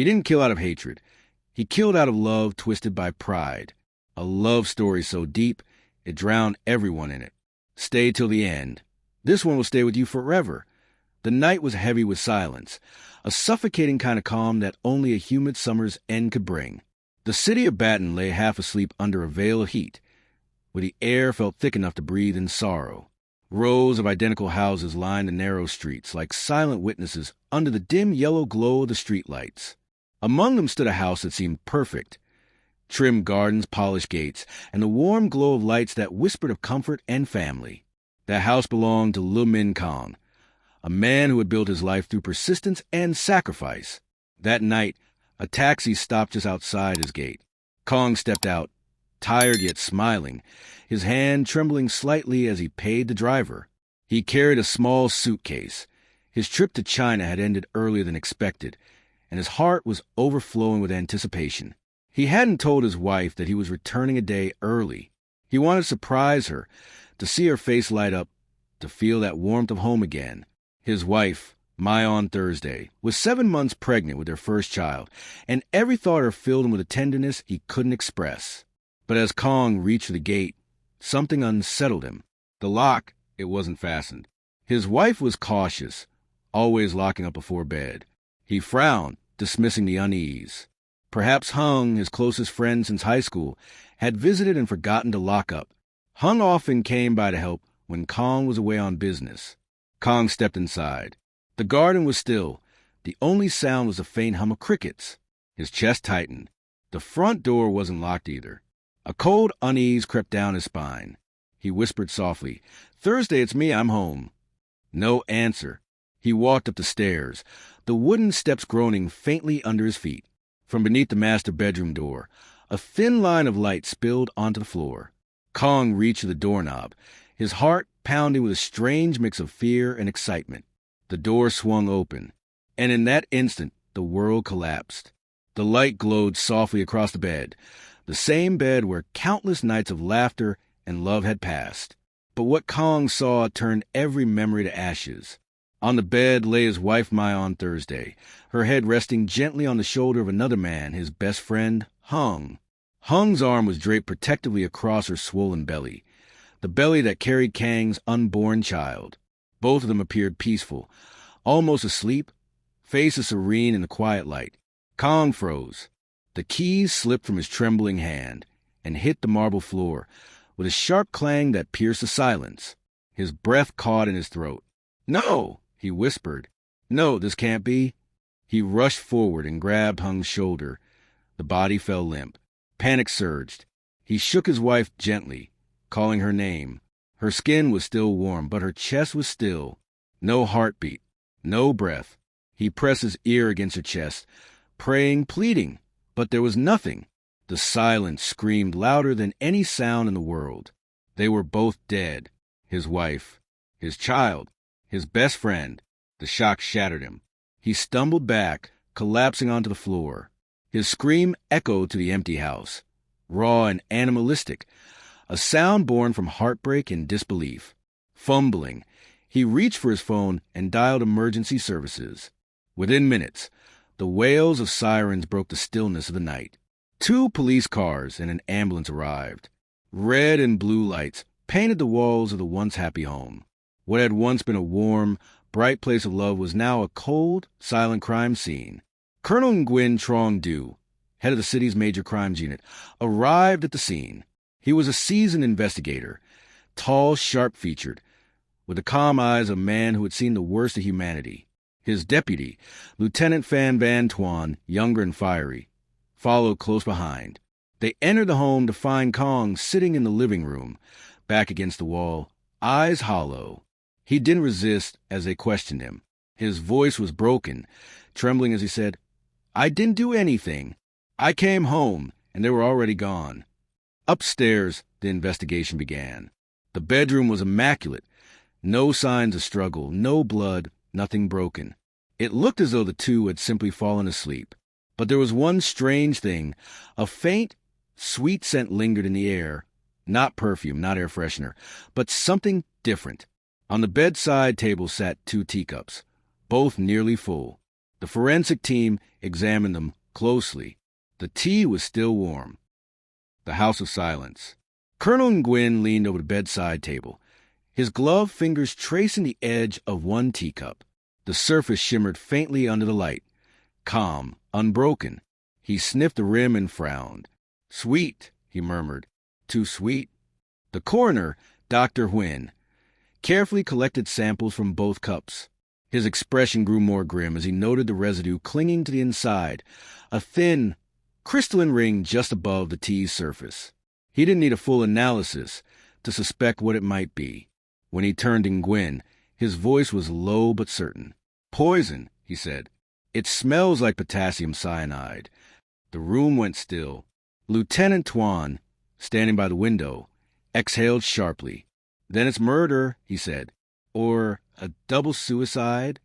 He didn't kill out of hatred. He killed out of love twisted by pride. A love story so deep, it drowned everyone in it. Stay till the end. This one will stay with you forever. The night was heavy with silence, a suffocating kind of calm that only a humid summer's end could bring. The city of Baton lay half asleep under a veil of heat, where the air felt thick enough to breathe in sorrow. Rows of identical houses lined the narrow streets like silent witnesses under the dim yellow glow of the streetlights. Among them stood a house that seemed perfect. Trim gardens, polished gates, and the warm glow of lights that whispered of comfort and family. That house belonged to little Minh Kang, a man who had built his life through persistence and sacrifice. That night, a taxi stopped just outside his gate. Kang stepped out, tired yet smiling, his hand trembling slightly as he paid the driver. He carried a small suitcase. His trip to China had ended earlier than expected, and his heart was overflowing with anticipation. He hadn't told his wife that he was returning a day early. He wanted to surprise her, to see her face light up, to feel that warmth of home again. His wife, on Thursday, was 7 months pregnant with their first child, and every thought of her filled him with a tenderness he couldn't express. But as Kang reached the gate, something unsettled him. The lock, it wasn't fastened. His wife was cautious, always locking up before bed. He frowned, dismissing the unease. Perhaps Hung, his closest friend since high school, had visited and forgotten to lock up. Hung often came by to help when Kang was away on business. Kang stepped inside. The garden was still. The only sound was a faint hum of crickets. His chest tightened. The front door wasn't locked either. A cold unease crept down his spine. He whispered softly, "Thursday, it's me, I'm home." No answer. He walked up the stairs, the wooden steps groaning faintly under his feet. From beneath the master bedroom door, a thin line of light spilled onto the floor. Kang reached for the doorknob, his heart pounding with a strange mix of fear and excitement. The door swung open, and in that instant the world collapsed. The light glowed softly across the bed, the same bed where countless nights of laughter and love had passed. But what Kang saw turned every memory to ashes. On the bed lay his wife on Thursday, her head resting gently on the shoulder of another man, his best friend, Hung. Hung's arm was draped protectively across her swollen belly, the belly that carried Kang's unborn child. Both of them appeared peaceful, almost asleep, faces serene in the quiet light. Kang froze. The keys slipped from his trembling hand and hit the marble floor with a sharp clang that pierced the silence. His breath caught in his throat. "No!" he whispered. "No, this can't be." He rushed forward and grabbed Hung's shoulder. The body fell limp. Panic surged. He shook his wife gently, calling her name. Her skin was still warm, but her chest was still. No heartbeat, no breath. He pressed his ear against her chest, praying, pleading, but there was nothing. The silence screamed louder than any sound in the world. They were both dead. His wife, his child, his best friend. The shock shattered him. He stumbled back, collapsing onto the floor. His scream echoed to the empty house, raw and animalistic, a sound born from heartbreak and disbelief. Fumbling, he reached for his phone and dialed emergency services. Within minutes, the wails of sirens broke the stillness of the night. 2 police cars and an ambulance arrived. Red and blue lights painted the walls of the once happy home. What had once been a warm, bright place of love was now a cold, silent crime scene. Colonel Nguyen Trong Du, head of the city's major crimes unit, arrived at the scene. He was a seasoned investigator, tall, sharp-featured, with the calm eyes of a man who had seen the worst of humanity. His deputy, Lieutenant Phan Van Tuan, younger and fiery, followed close behind. They entered the home to find Kang sitting in the living room, back against the wall, eyes hollow. He didn't resist as they questioned him. His voice was broken, trembling as he said, "I didn't do anything. I came home, and they were already gone." Upstairs, the investigation began. The bedroom was immaculate. No signs of struggle, no blood, nothing broken. It looked as though the two had simply fallen asleep. But there was one strange thing. A faint, sweet scent lingered in the air. Not perfume, not air freshener, but something different. On the bedside table sat 2 teacups, both nearly full. The forensic team examined them closely. The tea was still warm. The house of silence. Colonel Nguyen leaned over the bedside table, his gloved fingers tracing the edge of one teacup. The surface shimmered faintly under the light. Calm, unbroken. He sniffed the rim and frowned. "Sweet," he murmured. "Too sweet." The coroner, Dr. Nguyen, carefully collected samples from both cups. His expression grew more grim as he noted the residue clinging to the inside, a thin, crystalline ring just above the tea's surface. He didn't need a full analysis to suspect what it might be. When he turned to Nguyen, his voice was low but certain. "Poison," he said. "It smells like potassium cyanide." The room went still. Lieutenant Tuan, standing by the window, exhaled sharply. "Then it's murder," he said. "Or a double suicide?"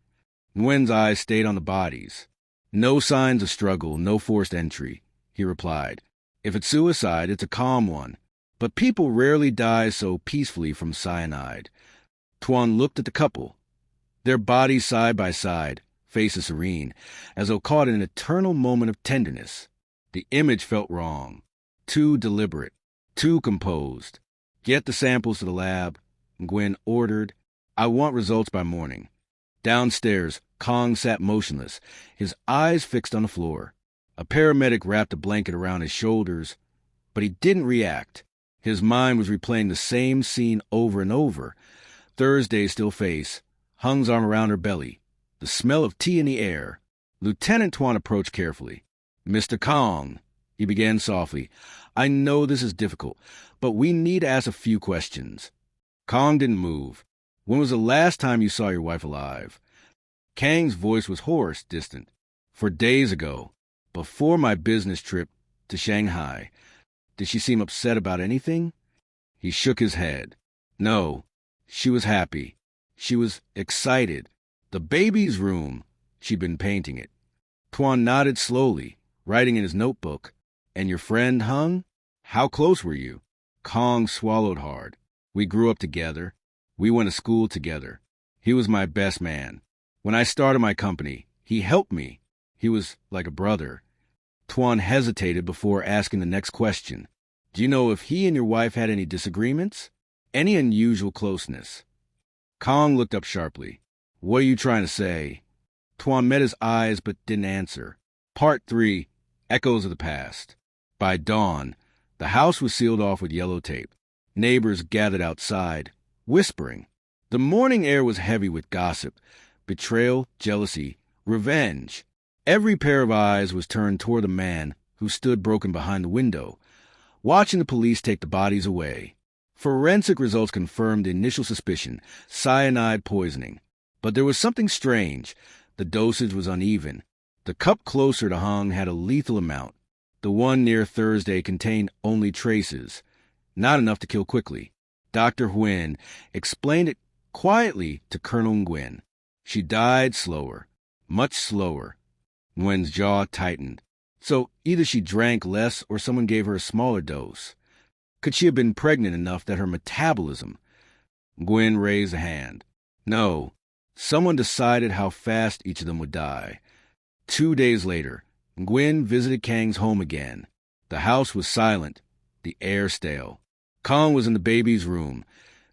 Nguyen's eyes stayed on the bodies. "No signs of struggle, no forced entry," he replied. "If it's suicide, it's a calm one. But people rarely die so peacefully from cyanide." Tuan looked at the couple. Their bodies side by side, faces serene, as though caught in an eternal moment of tenderness. The image felt wrong. Too deliberate. Too composed. "Get the samples to the lab," Nguyen ordered. "I want results by morning." Downstairs, Kong sat motionless, his eyes fixed on the floor. A paramedic wrapped a blanket around his shoulders, but he didn't react. His mind was replaying the same scene over and over. Thursday's still face, Hung's arm around her belly, the smell of tea in the air. Lieutenant Tuan approached carefully. "Mr. Kong," he began softly, "I know this is difficult, but we need to ask a few questions." Kong didn't move. "When was the last time you saw your wife alive?" Kang's voice was hoarse, distant. "For days ago, before my business trip to Shanghai." "Did she seem upset about anything?" He shook his head. "No, she was happy. She was excited. The baby's room, she'd been painting it." Tuan nodded slowly, writing in his notebook. "And your friend Hung? How close were you?" Kong swallowed hard. "We grew up together. We went to school together. He was my best man. When I started my company, he helped me. He was like a brother." Tuan hesitated before asking the next question. "Do you know if he and your wife had any disagreements? Any unusual closeness?" Kong looked up sharply. "What are you trying to say?" Tuan met his eyes but didn't answer. Part 3. Echoes of the Past. By dawn, the house was sealed off with yellow tape. Neighbors gathered outside, whispering. The morning air was heavy with gossip, betrayal, jealousy, revenge. Every pair of eyes was turned toward the man who stood broken behind the window, watching the police take the bodies away. Forensic results confirmed the initial suspicion, cyanide poisoning. But there was something strange. The dosage was uneven. The cup closer to Hung had a lethal amount. The one near Thursday contained only traces, not enough to kill quickly. Dr. Nguyen explained it quietly to Colonel Nguyen. She died slower, much slower. Nguyen's jaw tightened. So either she drank less or someone gave her a smaller dose. Could she have been pregnant enough that her metabolism... Nguyen raised a hand. No. Someone decided how fast each of them would die. 2 days later, Nguyen visited Kang's home again. The house was silent, the air stale. Kang was in the baby's room,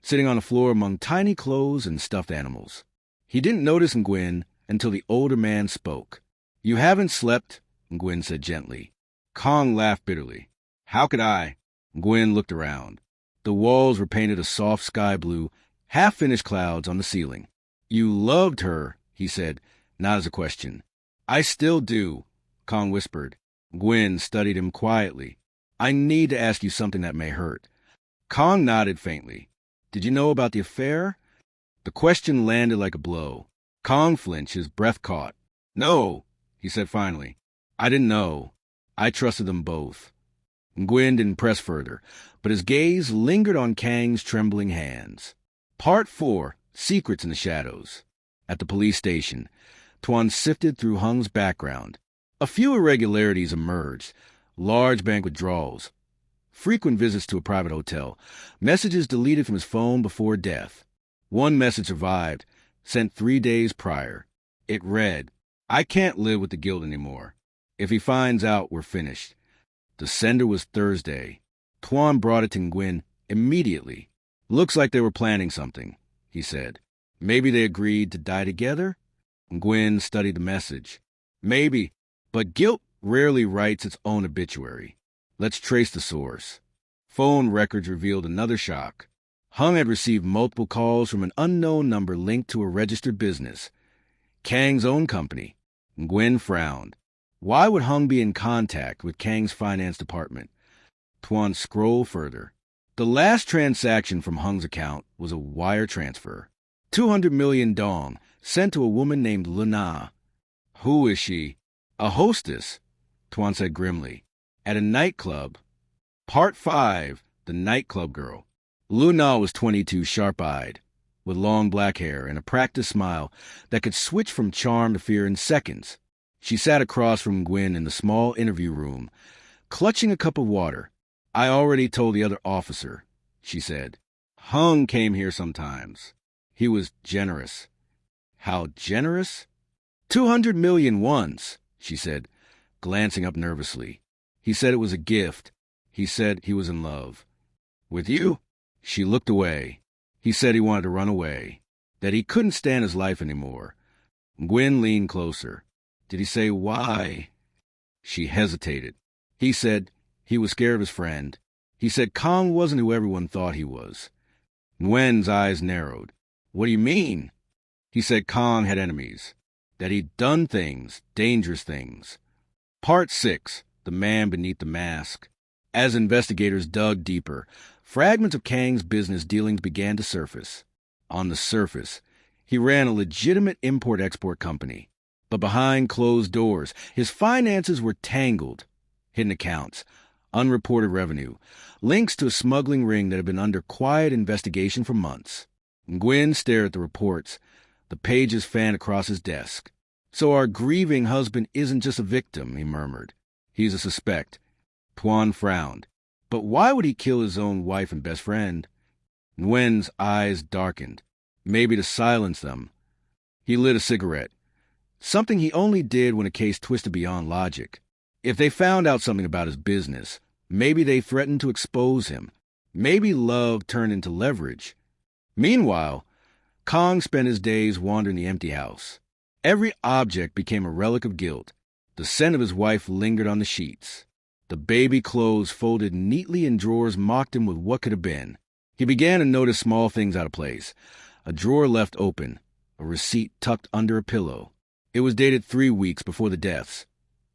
sitting on the floor among tiny clothes and stuffed animals. He didn't notice Nguyen until the older man spoke. "You haven't slept," Nguyen said gently. Kang laughed bitterly. "How could I?" Nguyen looked around. The walls were painted a soft sky blue, half-finished clouds on the ceiling. "You loved her," he said, not as a question. "I still do," Kang whispered. Nguyen studied him quietly. "I need to ask you something that may hurt." Kang nodded faintly. "Did you know about the affair?" The question landed like a blow. Kang flinched, his breath caught. "No," he said finally. "I didn't know. I trusted them both." Nguyen didn't press further, but his gaze lingered on Kang's trembling hands. Part 4. Secrets in the Shadows. At the police station, Tuan sifted through Hung's background. A few irregularities emerged. Large bank withdrawals, frequent visits to a private hotel, messages deleted from his phone before death. One message survived, sent 3 days prior. It read, I can't live with the guilt anymore. If he finds out, we're finished. The sender was Thursday. Tuan brought it to Nguyen immediately. Looks like they were planning something, he said. Maybe they agreed to die together? Nguyen studied the message. Maybe, but guilt rarely writes its own obituary. Let's trace the source. Phone records revealed another shock. Hung had received multiple calls from an unknown number linked to a registered business. Kang's own company. Nguyen frowned. Why would Hung be in contact with Kang's finance department? Tuan scrolled further. The last transaction from Hung's account was a wire transfer. 200 million dong sent to a woman named Luna. Who is she? A hostess, Tuan said grimly. At a nightclub. Part 5, the nightclub girl. Luna was 22, sharp-eyed, with long black hair and a practiced smile that could switch from charm to fear in seconds. She sat across from Nguyen in the small interview room, clutching a cup of water. I already told the other officer, she said. Hung came here sometimes. He was generous. How generous? 200 million once, she said, glancing up nervously. He said it was a gift. He said he was in love. With you? She looked away. He said he wanted to run away, that he couldn't stand his life anymore. Nguyen leaned closer. Did he say why? She hesitated. He said he was scared of his friend. He said Kang wasn't who everyone thought he was. Nguyen's eyes narrowed. What do you mean? He said Kang had enemies, that he'd done things, dangerous things. Part 6, the man beneath the mask. As investigators dug deeper, fragments of Kang's business dealings began to surface. On the surface, he ran a legitimate import-export company. But behind closed doors, his finances were tangled. Hidden accounts, unreported revenue, links to a smuggling ring that had been under quiet investigation for months. Nguyen stared at the reports. The pages fanned across his desk. So our grieving husband isn't just a victim, he murmured. He's a suspect. Tuan frowned. But why would he kill his own wife and best friend? Nguyen's eyes darkened, maybe to silence them. He lit a cigarette, something he only did when a case twisted beyond logic. If they found out something about his business, maybe they threatened to expose him. Maybe love turned into leverage. Meanwhile, Kang spent his days wandering the empty house. Every object became a relic of guilt. The scent of his wife lingered on the sheets. The baby clothes folded neatly in drawers mocked him with what could have been. He began to notice small things out of place. A drawer left open, a receipt tucked under a pillow. It was dated 3 weeks before the deaths.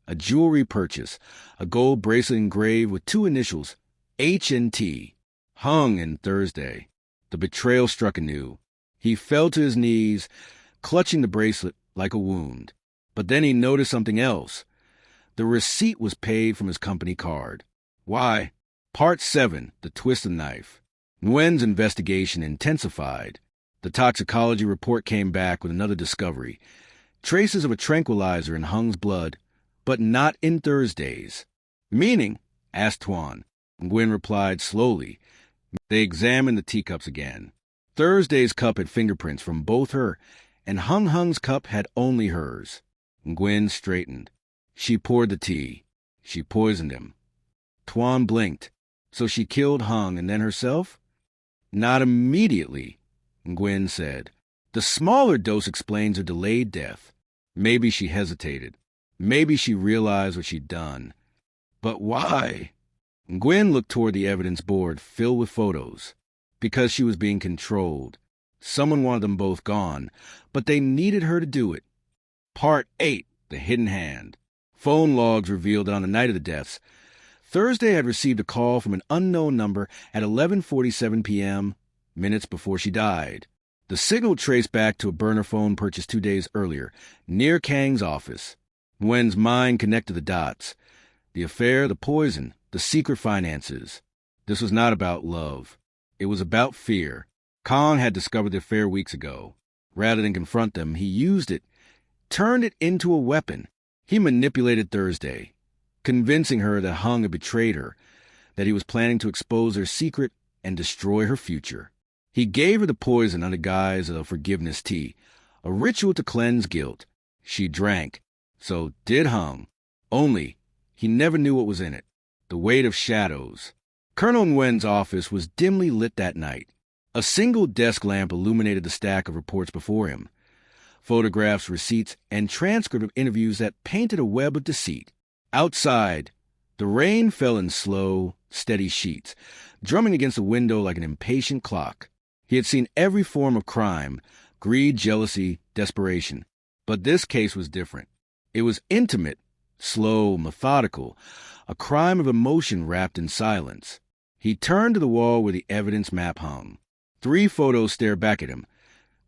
A jewelry purchase, a gold bracelet engraved with 2 initials, H and T, hung in Thursday. The betrayal struck anew. He fell to his knees, clutching the bracelet like a wound. But then he noticed something else. The receipt was paid from his company card. Why? Part 7, the twisted knife. Nguyen's investigation intensified. The toxicology report came back with another discovery. Traces of a tranquilizer in Hung's blood, but not in Thursday's. Meaning? Asked Tuan. Nguyen replied slowly. They examined the teacups again. Thursday's cup had fingerprints from both her, and Hung's cup had only hers. Nguyen straightened. She poured the tea. She poisoned him. Tuan blinked. So she killed Hung and then herself? Not immediately, Nguyen said. The smaller dose explains her delayed death. Maybe she hesitated. Maybe she realized what she'd done. But why? Nguyen looked toward the evidence board filled with photos. Because she was being controlled. Someone wanted them both gone, but they needed her to do it. Part 8, the hidden hand. Phone logs revealed that on the night of the deaths, Thursday had received a call from an unknown number at 11:47 p.m., minutes before she died. The signal traced back to a burner phone purchased 2 days earlier, near Kang's office. Nguyen's mind connected the dots. The affair, the poison, the secret finances. This was not about love. It was about fear. Kang had discovered the affair weeks ago. Rather than confront them, he used it, turned it into a weapon. He manipulated Thursday, convincing her that Hung had betrayed her, that he was planning to expose her secret and destroy her future. He gave her the poison under guise of forgiveness tea, a ritual to cleanse guilt. She drank. So did Hung. Only, he never knew what was in it. The weight of shadows. Colonel Nguyen's office was dimly lit that night. A single desk lamp illuminated the stack of reports before him. Photographs, receipts, and transcript of interviews that painted a web of deceit. Outside, the rain fell in slow, steady sheets, drumming against the window like an impatient clock. He had seen every form of crime, greed, jealousy, desperation. But this case was different. It was intimate, slow, methodical, a crime of emotion wrapped in silence. He turned to the wall where the evidence map hung. 3 photos stared back at him.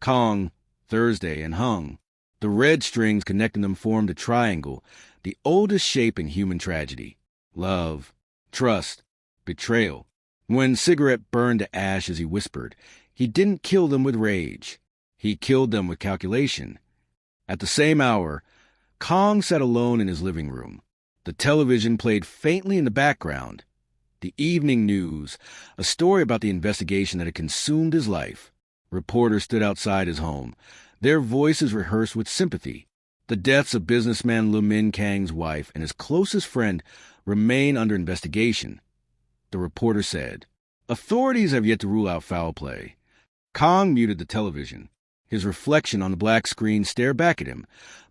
Kong, Thursday, and Hung. The red strings connecting them formed a triangle, the oldest shape in human tragedy. Love, trust, betrayal. Nguyen's cigarette burned to ash as he whispered, he didn't kill them with rage. He killed them with calculation. At the same hour, Kong sat alone in his living room. The television played faintly in the background. The evening news, a story about the investigation that had consumed his life. Reporters stood outside his home, their voices rehearsed with sympathy. The deaths of businessman Minh Kang's wife and his closest friend remain under investigation. The reporter said, authorities have yet to rule out foul play. Kong muted the television. His reflection on the black screen stared back at him,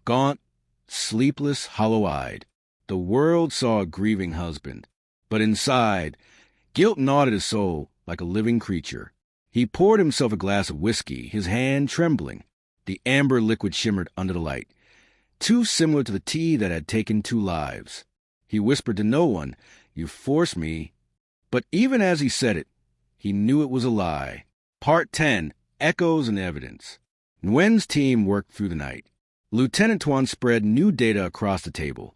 gaunt, sleepless, hollow-eyed. The world saw a grieving husband. But inside, guilt gnawed at his soul like a living creature. He poured himself a glass of whiskey, his hand trembling. The amber liquid shimmered under the light, too similar to the tea that had taken 2 lives. He whispered to no one, you forced me. But even as he said it, he knew it was a lie. Part 10, Echoes and Evidence. Nguyen's team worked through the night. Lieutenant Tuan spread new data across the table.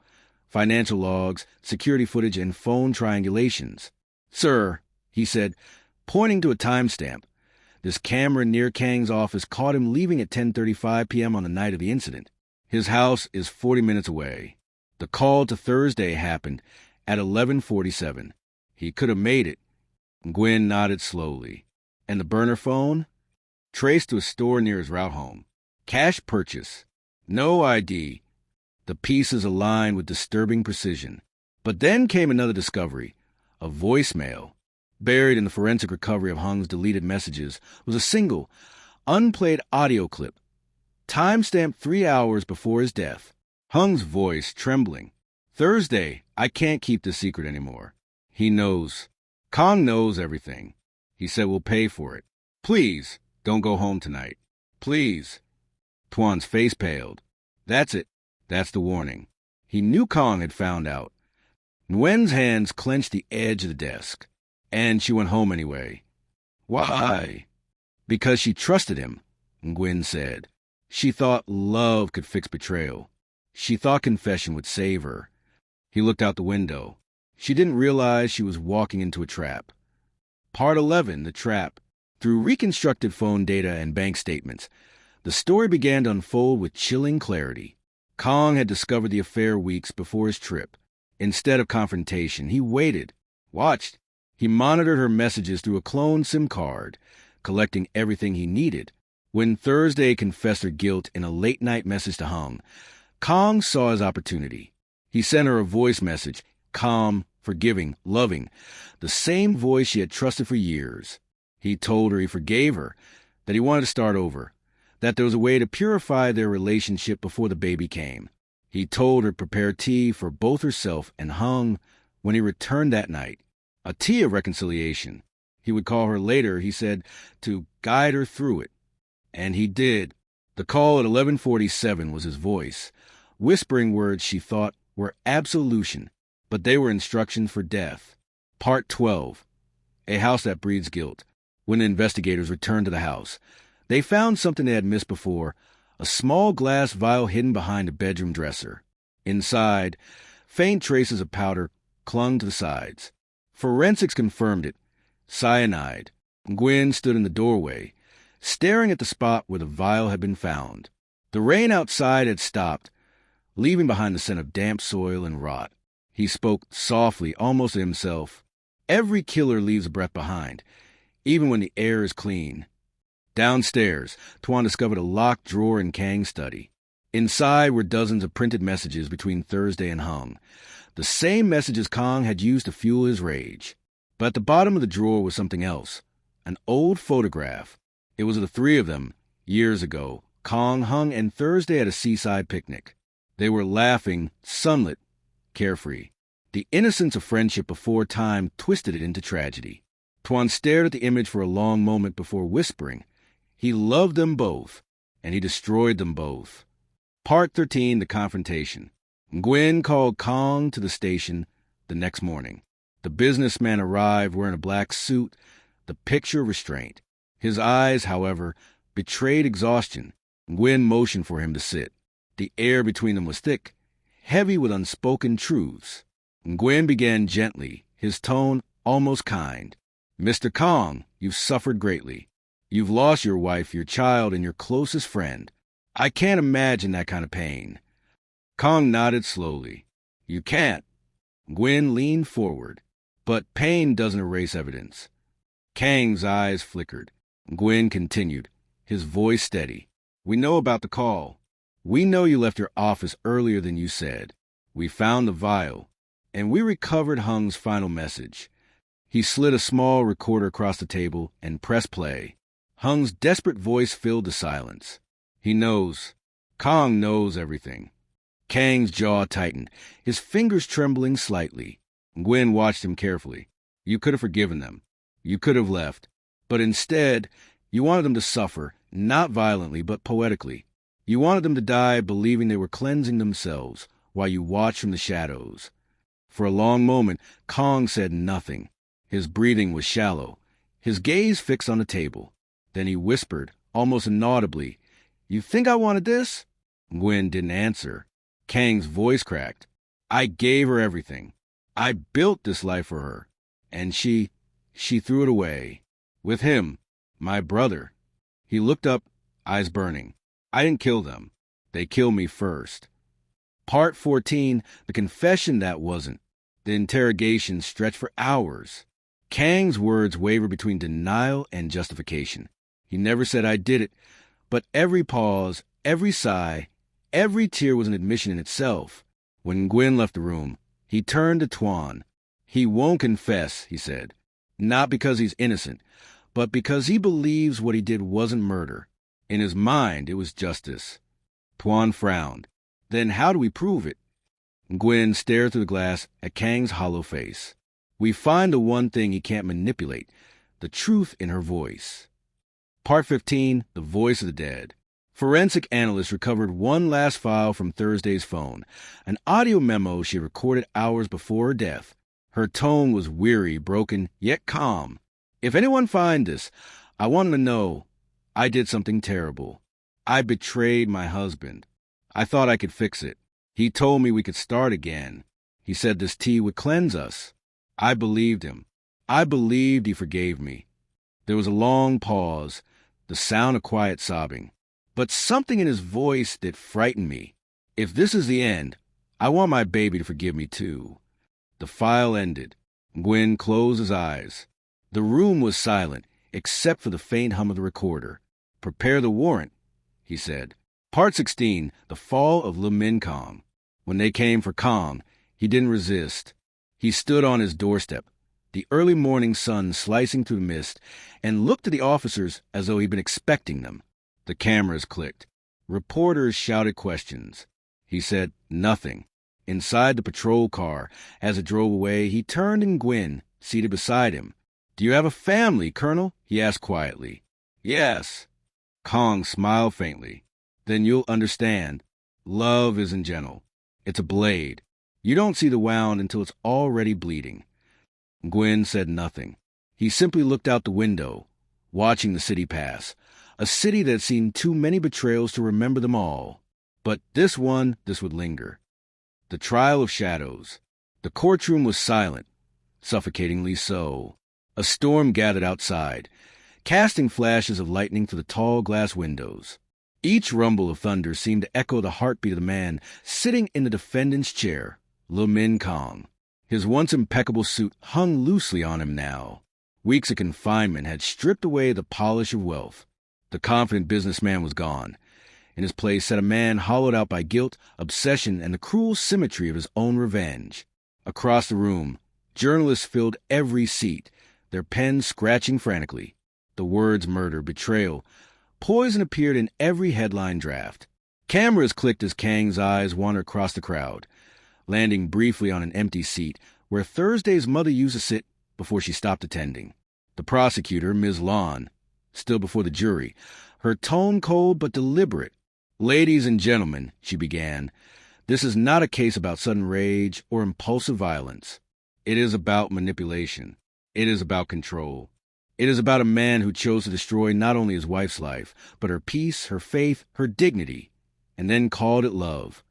Financial logs, security footage, and phone triangulations. Sir, he said, pointing to a timestamp. This camera near Kang's office caught him leaving at 10:35 p.m. on the night of the incident. His house is 40 minutes away. The call to Thursday happened at 11:47. He could have made it. Nguyen nodded slowly. And the burner phone? Traced to a store near his route home. Cash purchase. No ID. The pieces aligned with disturbing precision. But then came another discovery. A voicemail. Buried in the forensic recovery of Hung's deleted messages was a single, unplayed audio clip, time-stamped 3 hours before his death. Hung's voice trembling. Thursday, I can't keep this secret anymore. He knows. Kong knows everything. He said we'll pay for it. Please, don't go home tonight. Please. Tuan's face paled. That's it. That's the warning. He knew Kong had found out. Nguyen's hands clenched the edge of the desk. And she went home anyway. Why? Because she trusted him, Nguyen said. She thought love could fix betrayal. She thought confession would save her. He looked out the window. She didn't realize she was walking into a trap. Part 11, The Trap. Through reconstructed phone data and bank statements, the story began to unfold with chilling clarity. Kong had discovered the affair weeks before his trip. Instead of confrontation, he waited, watched. He monitored her messages through a cloned SIM card, collecting everything he needed. When Thursday confessed her guilt in a late-night message to Hung, Kong saw his opportunity. He sent her a voice message, calm, forgiving, loving, the same voice she had trusted for years. He told her he forgave her, that he wanted to start over, that there was a way to purify their relationship before the baby came. He told her to prepare tea for both herself and Hung when he returned that night. A tea of reconciliation. He would call her later, he said, to guide her through it. And he did. The call at 11:47 was his voice, whispering words she thought were absolution, but they were instructions for death. Part 12. A House That Breeds Guilt. When the investigators returned to the house, they found something they had missed before, a small glass vial hidden behind a bedroom dresser. Inside, faint traces of powder clung to the sides. Forensics confirmed it. Cyanide. Nguyen stood in the doorway, staring at the spot where the vial had been found. The rain outside had stopped, leaving behind the scent of damp soil and rot. He spoke softly, almost to himself. Every killer leaves a breath behind, even when the air is clean. Downstairs, Tuan discovered a locked drawer in Kang's study. Inside were dozens of printed messages between Thursday and Hung, the same messages Kang had used to fuel his rage. But at the bottom of the drawer was something else, an old photograph. It was of the three of them, years ago, Kang, Hung, and Thursday at a seaside picnic. They were laughing, sunlit, carefree. The innocence of friendship before time twisted it into tragedy. Tuan stared at the image for a long moment before whispering. He loved them both, and he destroyed them both. Part 13, The Confrontation. Nguyen called Kang to the station the next morning. The businessman arrived wearing a black suit, the picture restraint. His eyes, however, betrayed exhaustion. Nguyen motioned for him to sit. The air between them was thick, heavy with unspoken truths. Nguyen began gently, his tone almost kind. "Mr. Kang, you've suffered greatly. You've lost your wife, your child, and your closest friend. I can't imagine that kind of pain." Kang nodded slowly. "You can't." Nguyen leaned forward. "But pain doesn't erase evidence." Kang's eyes flickered. Nguyen continued, his voice steady. "We know about the call. We know you left your office earlier than you said. We found the vial, and we recovered Hung's final message." He slid a small recorder across the table and pressed play. Hung's desperate voice filled the silence. "He knows. Kang knows everything." Kang's jaw tightened, his fingers trembling slightly. Nguyen watched him carefully. "You could have forgiven them. You could have left. But instead, you wanted them to suffer, not violently, but poetically. You wanted them to die believing they were cleansing themselves while you watched from the shadows." For a long moment, Kang said nothing. His breathing was shallow, his gaze fixed on the table. Then he whispered, almost inaudibly, "You think I wanted this?" Nguyen didn't answer. Kang's voice cracked. "I gave her everything. I built this life for her. And she threw it away. With him, my brother." He looked up, eyes burning. "I didn't kill them. They killed me first." Part 14, The Confession That Wasn't. The interrogation stretched for hours. Kang's words wavered between denial and justification. He never said, "I did it," but every pause, every sigh, every tear was an admission in itself. When Nguyen left the room, he turned to Tuan. "He won't confess," he said. "Not because he's innocent, but because he believes what he did wasn't murder. In his mind, it was justice." Tuan frowned. "Then how do we prove it?" Nguyen stared through the glass at Kang's hollow face. "We find the one thing he can't manipulate, the truth in her voice." Part 15, The Voice of the Dead. Forensic analysts recovered one last file from Thursday's phone, an audio memo she had recorded hours before her death. Her tone was weary, broken, yet calm. "If anyone finds this, I want them to know I did something terrible. I betrayed my husband. I thought I could fix it. He told me we could start again. He said this tea would cleanse us. I believed him. I believed he forgave me." There was a long pause, the sound of quiet sobbing, but something in his voice that frightened me. "If this is the end, I want my baby to forgive me too." The file ended. Nguyen closed his eyes. The room was silent, except for the faint hum of the recorder. "Prepare the warrant," he said. Part 16, The Fall of Minh Kang. When they came for Kang, he didn't resist. He stood on his doorstep, the early morning sun slicing through the mist, and looked at the officers as though he'd been expecting them. The cameras clicked. Reporters shouted questions. He said nothing. Inside the patrol car, as it drove away, he turned to Nguyen, seated beside him. "Do you have a family, Colonel?" he asked quietly. "Yes." Kang smiled faintly. "Then you'll understand. Love isn't gentle. It's a blade. You don't see the wound until it's already bleeding." Nguyen said nothing. He simply looked out the window, watching the city pass, a city that had seen too many betrayals to remember them all. But this would linger. The trial of shadows. The courtroom was silent, suffocatingly so. A storm gathered outside, casting flashes of lightning through the tall glass windows. Each rumble of thunder seemed to echo the heartbeat of the man sitting in the defendant's chair, Minh Kang. His once impeccable suit hung loosely on him now. Weeks of confinement had stripped away the polish of wealth. The confident businessman was gone. In his place sat a man hollowed out by guilt, obsession, and the cruel symmetry of his own revenge. Across the room, journalists filled every seat, their pens scratching frantically. The words murder, betrayal, poison appeared in every headline draft. Cameras clicked as Kang's eyes wandered across the crowd, landing briefly on an empty seat where Thursday's mother used to sit before she stopped attending. The prosecutor, Ms. Lon, still before the jury, her tone cold but deliberate. "Ladies and gentlemen," she began, "this is not a case about sudden rage or impulsive violence. It is about manipulation. It is about control. It is about a man who chose to destroy not only his wife's life, but her peace, her faith, her dignity, and then called it love."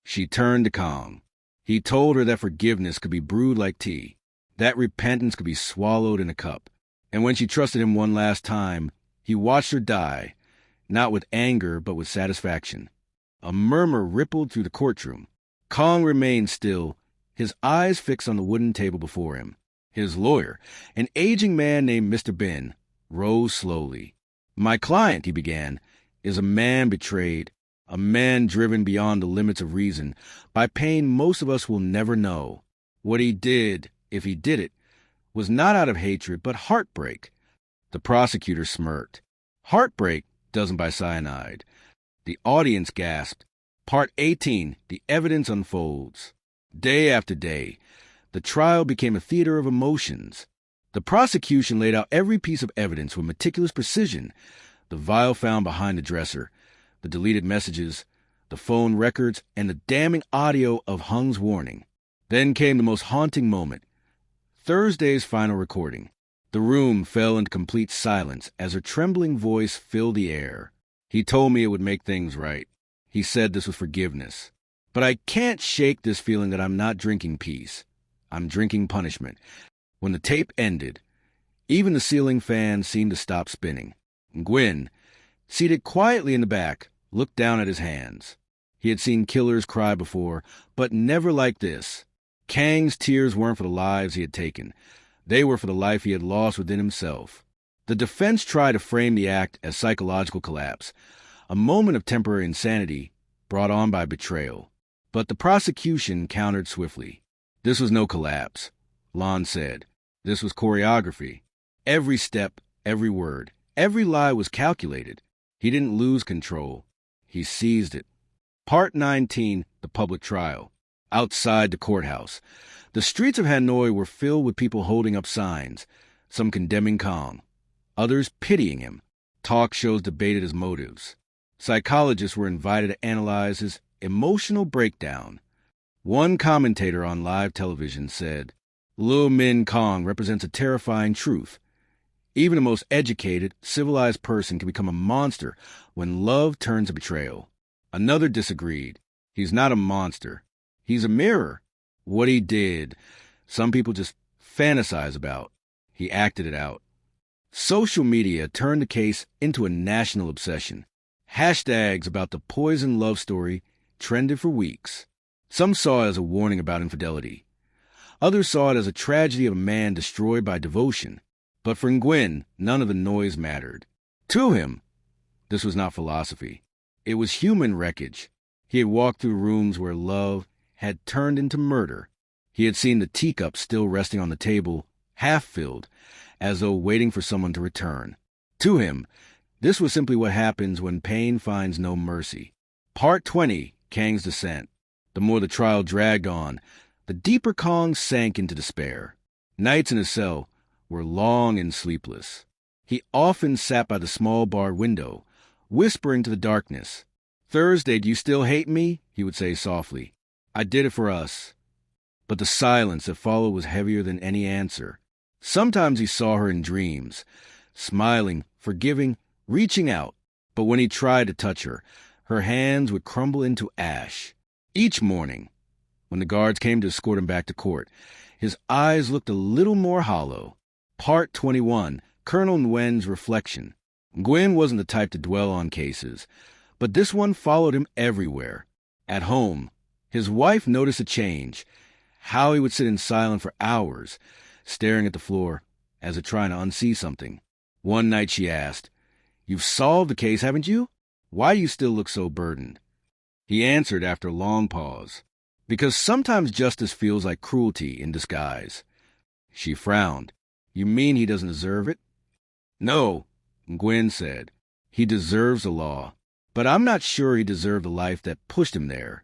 She turned to Kang. He told her that forgiveness could be brewed like tea, that repentance could be swallowed in a cup. And when she trusted him one last time, he watched her die, not with anger but with satisfaction. A murmur rippled through the courtroom. Kang remained still, his eyes fixed on the wooden table before him. His lawyer, an aging man named Mr. Ben, rose slowly. "My client," he began, "is a man betrayed, a man driven beyond the limits of reason by pain most of us will never know. What he did, if he did it, was not out of hatred but heartbreak." The prosecutor smirked. "Heartbreak doesn't buy cyanide." The audience gasped. Part 18, the evidence unfolds. Day after day, the trial became a theater of emotions. The prosecution laid out every piece of evidence with meticulous precision. The vial found behind the dresser, the deleted messages, the phone records, and the damning audio of Hung's warning. Then came the most haunting moment, Thursday's final recording. The room fell into complete silence as her trembling voice filled the air. "He told me it would make things right. He said this was forgiveness. But I can't shake this feeling that I'm not drinking peace. I'm drinking punishment." When the tape ended, even the ceiling fan seemed to stop spinning. Gwyn, seated quietly in the back, looked down at his hands. He had seen killers cry before, but never like this. Kang's tears weren't for the lives he had taken. They were for the life he had lost within himself. The defense tried to frame the act as psychological collapse, a moment of temporary insanity brought on by betrayal. But the prosecution countered swiftly. "This was no collapse," Lon said. "This was choreography. Every step, every word, every lie was calculated. He didn't lose control. He seized it." Part 19, the public trial. Outside the courthouse, the streets of Hanoi were filled with people holding up signs, some condemning Kang, others pitying him. Talk shows debated his motives. Psychologists were invited to analyze his emotional breakdown. One commentator on live television said, "Lil Minh Kang represents a terrifying truth. Even the most educated, civilized person can become a monster when love turns to betrayal." Another disagreed. "He's not a monster. He's a mirror. What he did, some people just fantasize about. He acted it out." Social media turned the case into a national obsession. Hashtags about the poison love story trended for weeks. Some saw it as a warning about infidelity. Others saw it as a tragedy of a man destroyed by devotion. But for Nguyen, none of the noise mattered. To him, this was not philosophy. It was human wreckage. He had walked through rooms where love had turned into murder. He had seen the teacup still resting on the table, half filled, as though waiting for someone to return. To him, this was simply what happens when pain finds no mercy. Part 20, Kang's Descent. The more the trial dragged on, the deeper Kang sank into despair. Nights in his cell were long and sleepless. He often sat by the small bar window, whispering to the darkness. "Thursday, do you still hate me?" he would say softly. "I did it for us." But the silence that followed was heavier than any answer. Sometimes he saw her in dreams, smiling, forgiving, reaching out. But when he tried to touch her, her hands would crumble into ash. Each morning, when the guards came to escort him back to court, his eyes looked a little more hollow. Part 21, Colonel Nguyen's Reflection. Nguyen wasn't the type to dwell on cases, but this one followed him everywhere. At home, his wife noticed a change, how he would sit in silence for hours, staring at the floor, as if trying to unsee something. One night she asked, "You've solved the case, haven't you?" Why do you still look so burdened? He answered after a long pause, because sometimes justice feels like cruelty in disguise. She frowned. You mean he doesn't deserve it? No, Gwen said. He deserves the law, but I'm not sure he deserved the life that pushed him there.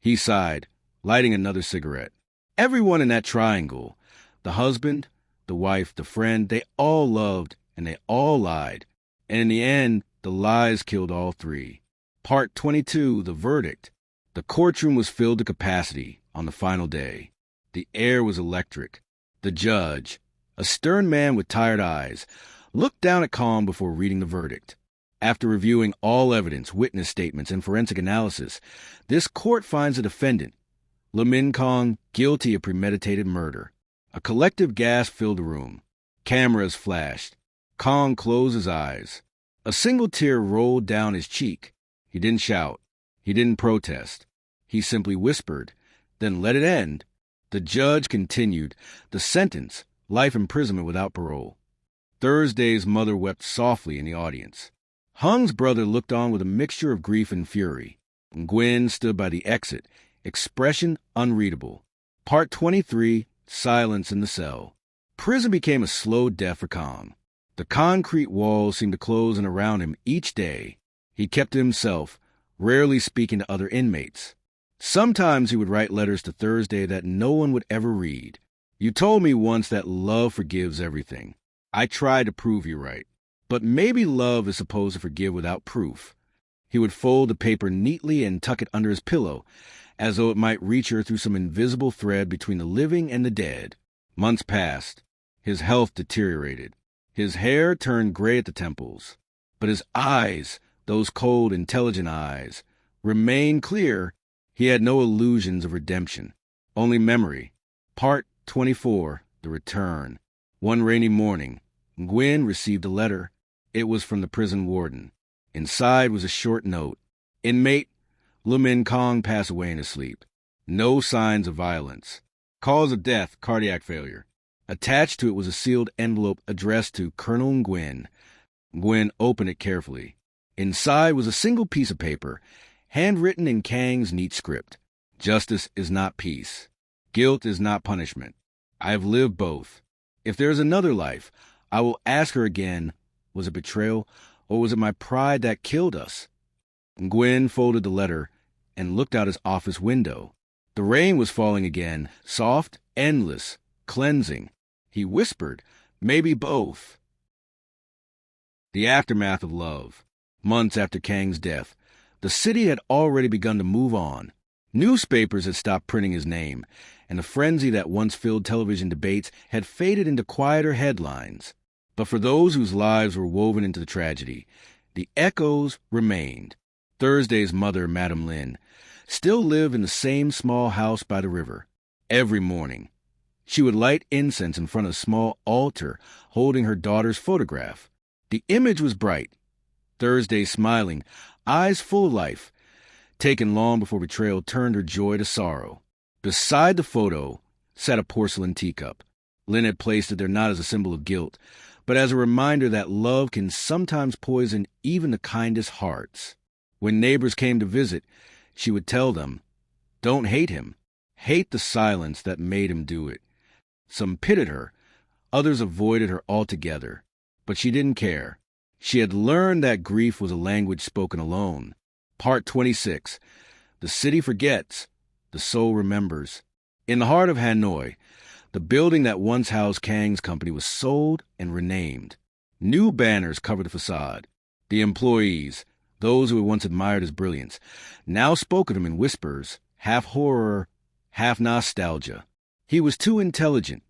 He sighed, lighting another cigarette. Everyone in that triangle, the husband, the wife, the friend, they all loved and they all lied. And in the end, the lies killed all three. Part 22, the verdict. The courtroom was filled to capacity on the final day. The air was electric. The judge, a stern man with tired eyes, looked down at calm before reading the verdict. After reviewing all evidence, witness statements, and forensic analysis, this court finds the defendant, Minh Kang, guilty of premeditated murder. A collective gasp filled the room. Cameras flashed. Kang closed his eyes. A single tear rolled down his cheek. He didn't shout. He didn't protest. He simply whispered, then let it end. The judge continued. The sentence, life imprisonment without parole. Thursday's mother wept softly in the audience. Hung's brother looked on with a mixture of grief and fury. Gwen stood by the exit, expression unreadable. Part 23, silence in the cell. Prison became a slow death for Kang. The concrete walls seemed to close in around him each day. He kept to himself, rarely speaking to other inmates. Sometimes he would write letters to Thursday that no one would ever read. You told me once that love forgives everything. I tried to prove you right. But maybe love is supposed to forgive without proof. He would fold the paper neatly and tuck it under his pillow, as though it might reach her through some invisible thread between the living and the dead. Months passed. His health deteriorated. His hair turned gray at the temples. But his eyes, those cold, intelligent eyes, remained clear. He had no illusions of redemption, only memory. Part 24, the return. One rainy morning, Gwen received a letter. It was from the prison warden. Inside was a short note. Inmate, Minh Kang passed away in his sleep. No signs of violence. Cause of death, cardiac failure. Attached to it was a sealed envelope addressed to Colonel Gwen. Gwen opened it carefully. Inside was a single piece of paper, handwritten in Kang's neat script. Justice is not peace. Guilt is not punishment. I have lived both. If there is another life, I will ask her again, was it betrayal, or was it my pride that killed us? Gwen folded the letter and looked out his office window. The rain was falling again, soft, endless, cleansing. He whispered, maybe both. The aftermath of love. Months after Kang's death, the city had already begun to move on. Newspapers had stopped printing his name, and the frenzy that once filled television debates had faded into quieter headlines. But for those whose lives were woven into the tragedy, the echoes remained. Thursday's mother, Madame Lin, still lived in the same small house by the river. Every morning, she would light incense in front of a small altar holding her daughter's photograph. The image was bright. Thursday smiling, eyes full of life, taken long before betrayal turned her joy to sorrow. Beside the photo sat a porcelain teacup. Lin had placed it there not as a symbol of guilt, but as a reminder that love can sometimes poison even the kindest hearts. When neighbors came to visit, she would tell them, don't hate him. Hate the silence that made him do it. Some pitied her, others avoided her altogether. But she didn't care. She had learned that grief was a language spoken alone. Part 26. The city forgets. The soul remembers. In the heart of Hanoi, the building that once housed Kang's company was sold and renamed. New banners covered the facade. The employees, those who had once admired his brilliance, now spoke of him in whispers, half horror, half nostalgia. He was too intelligent,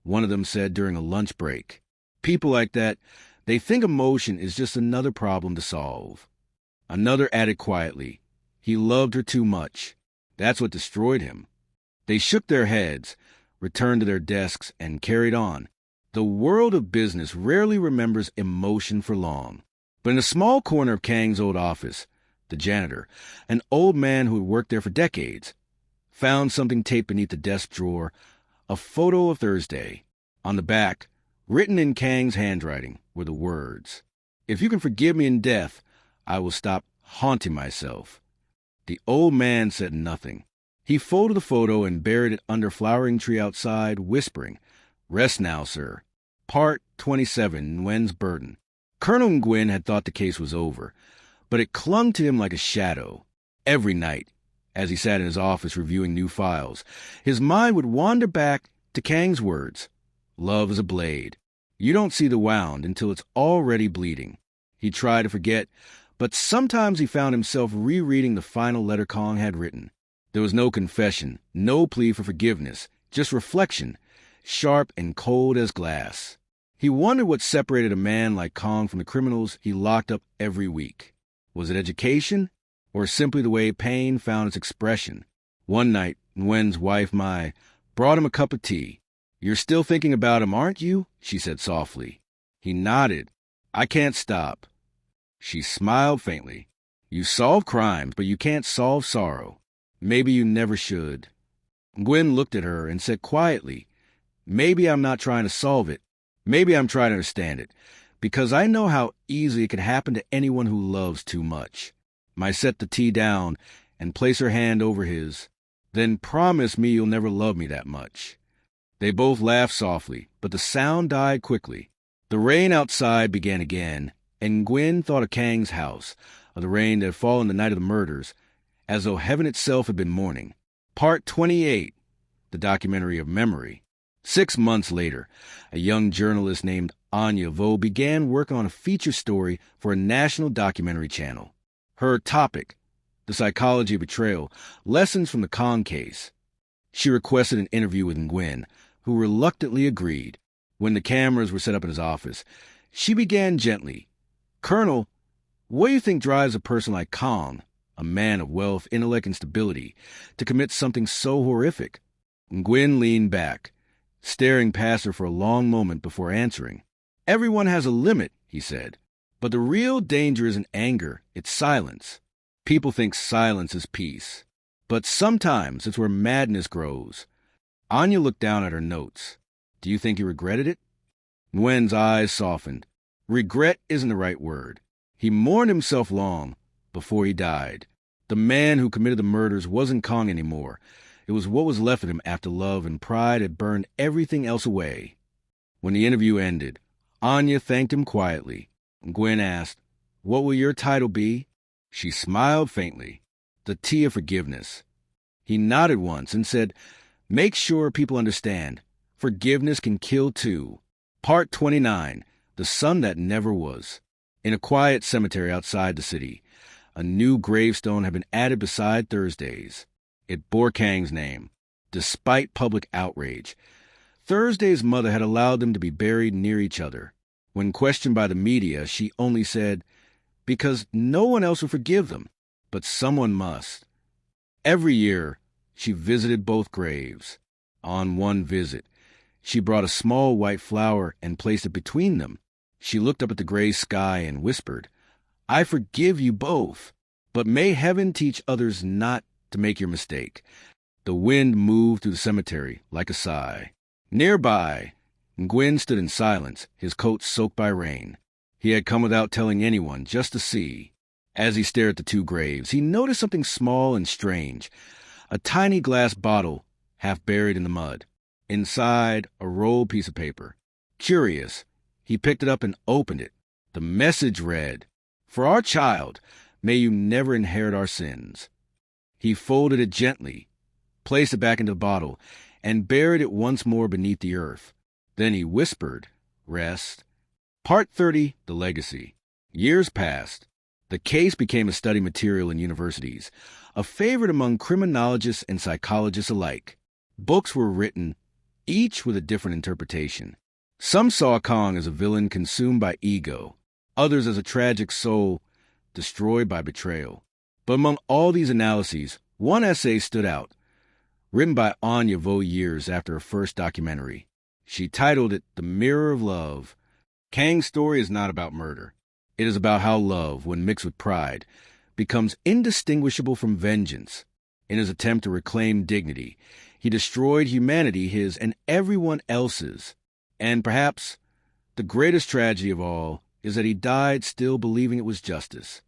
one of them said during a lunch break. People like that, they think emotion is just another problem to solve. Another added quietly, he loved her too much. That's what destroyed him. They shook their heads, returned to their desks, and carried on. The world of business rarely remembers emotion for long. But in a small corner of Kang's old office, the janitor, an old man who had worked there for decades, found something taped beneath the desk drawer, a photo of Thursday. On the back, written in Kang's handwriting, were the words, "If you can forgive me in death, I will stop haunting myself." The old man said nothing. He folded the photo and buried it under a flowering tree outside, whispering, "Rest now, sir." Part 27, Nguyen's Burden. Colonel Nguyen had thought the case was over, but it clung to him like a shadow. Every night, as he sat in his office reviewing new files, his mind would wander back to Kang's words. Love is a blade. You don't see the wound until it's already bleeding. He tried to forget, but sometimes he found himself rereading the final letter Kang had written. There was no confession, no plea for forgiveness, just reflection, sharp and cold as glass. He wondered what separated a man like Kang from the criminals he locked up every week. Was it education, or simply the way pain found its expression? One night, Nguyen's wife, Mai, brought him a cup of tea. "You're still thinking about him, aren't you?" she said softly. He nodded. "I can't stop." She smiled faintly. "You solve crimes, but you can't solve sorrow. Maybe you never should." Nguyen looked at her and said quietly, "Maybe I'm not trying to solve it. Maybe I'm trying to understand it, because I know how easily it can happen to anyone who loves too much." Mai set the tea down and placed her hand over his. "Then promise me you'll never love me that much." They both laughed softly, but the sound died quickly. The rain outside began again, and Nguyen thought of Kang's house, of the rain that had fallen the night of the murders, as though heaven itself had been mourning. Part 28, the documentary of memory. 6 months later, a young journalist named Anya Vo began work on a feature story for a national documentary channel. Her topic, the psychology of betrayal, lessons from the Kang case. She requested an interview with Nguyen, who reluctantly agreed. When the cameras were set up in his office, she began gently, "Colonel, what do you think drives a person like Kang, a man of wealth, intellect, and stability, to commit something so horrific?" Nguyen leaned back, staring past her for a long moment before answering. "Everyone has a limit," he said. "But the real danger isn't anger, it's silence. People think silence is peace. But sometimes it's where madness grows." Anya looked down at her notes. "Do you think he regretted it?" Nguyen's eyes softened. "Regret isn't the right word. He mourned himself long before he died. The man who committed the murders wasn't Kang anymore. It was what was left of him after love and pride had burned everything else away." When the interview ended, Anya thanked him quietly. Nguyen asked, "What will your title be?" She smiled faintly. "The tea of forgiveness." He nodded once and said, "Make sure people understand. Forgiveness can kill too." Part 29, the sun that never was. In a quiet cemetery outside the city, a new gravestone had been added beside Thursday's. It bore Kang's name, despite public outrage. Thursday's mother had allowed them to be buried near each other. When questioned by the media, she only said, "Because no one else will forgive them, but someone must." Every year, she visited both graves. On one visit, she brought a small white flower and placed it between them. She looked up at the gray sky and whispered, "I forgive you both, but may heaven teach others not to make your mistake." The wind moved through the cemetery like a sigh. Nearby, Nguyen stood in silence, his coat soaked by rain. He had come without telling anyone, just to see. As he stared at the two graves, he noticed something small and strange. A tiny glass bottle, half buried in the mud. Inside, a rolled piece of paper. Curious, he picked it up and opened it. The message read, "For our child, may you never inherit our sins." He folded it gently, placed it back into the bottle, and buried it once more beneath the earth. Then he whispered, "Rest." Part 30, the legacy. Years passed. The case became a study material in universities, a favorite among criminologists and psychologists alike. Books were written, each with a different interpretation. Some saw Kang as a villain consumed by ego, others as a tragic soul destroyed by betrayal. But among all these analyses, one essay stood out, written by Anya Vo years after her first documentary. She titled it "The Mirror of Love." Kang's story is not about murder. It is about how love, when mixed with pride, becomes indistinguishable from vengeance. In his attempt to reclaim dignity, he destroyed humanity, his and everyone else's. And perhaps the greatest tragedy of all is that he died still believing it was justice.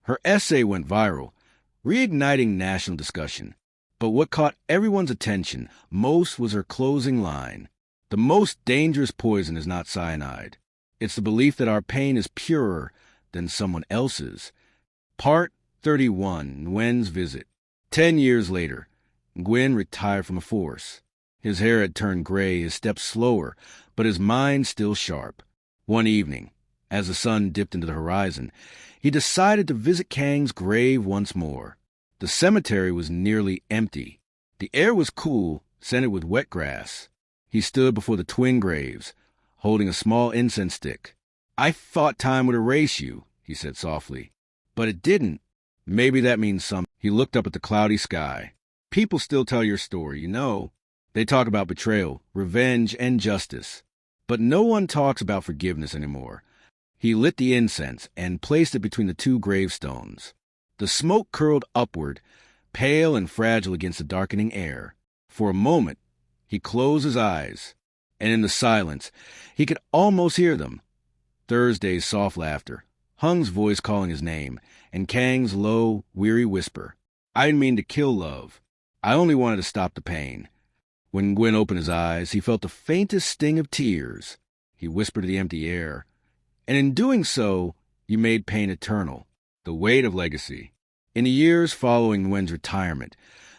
Her essay went viral, reigniting national discussion. But what caught everyone's attention most was her closing line. The most dangerous poison is not cyanide. It's the belief that our pain is purer than someone else's. Part 31, Nguyen's Visit. 10 years later, Nguyen retired from the force. His hair had turned gray, his steps slower, but his mind still sharp. One evening, as the sun dipped into the horizon, he decided to visit Kang's grave once more. The cemetery was nearly empty. The air was cool, scented with wet grass. He stood before the twin graves, holding a small incense stick. "I thought time would erase you," he said softly. "But it didn't. Maybe that means something." He looked up at the cloudy sky. "People still tell your story, you know. They talk about betrayal, revenge, and justice. But no one talks about forgiveness anymore." He lit the incense and placed it between the two gravestones. The smoke curled upward, pale and fragile against the darkening air. For a moment, he closed his eyes, and in the silence, he could almost hear them. Thursday's soft laughter, Hung's voice calling his name, and Kang's low, weary whisper. "I didn't mean to kill love. I only wanted to stop the pain." When Nguyen opened his eyes, he felt the faintest sting of tears. He whispered to the empty air, "And in doing so, you made pain eternal." The weight of legacy. In the years following Nguyen's retirement,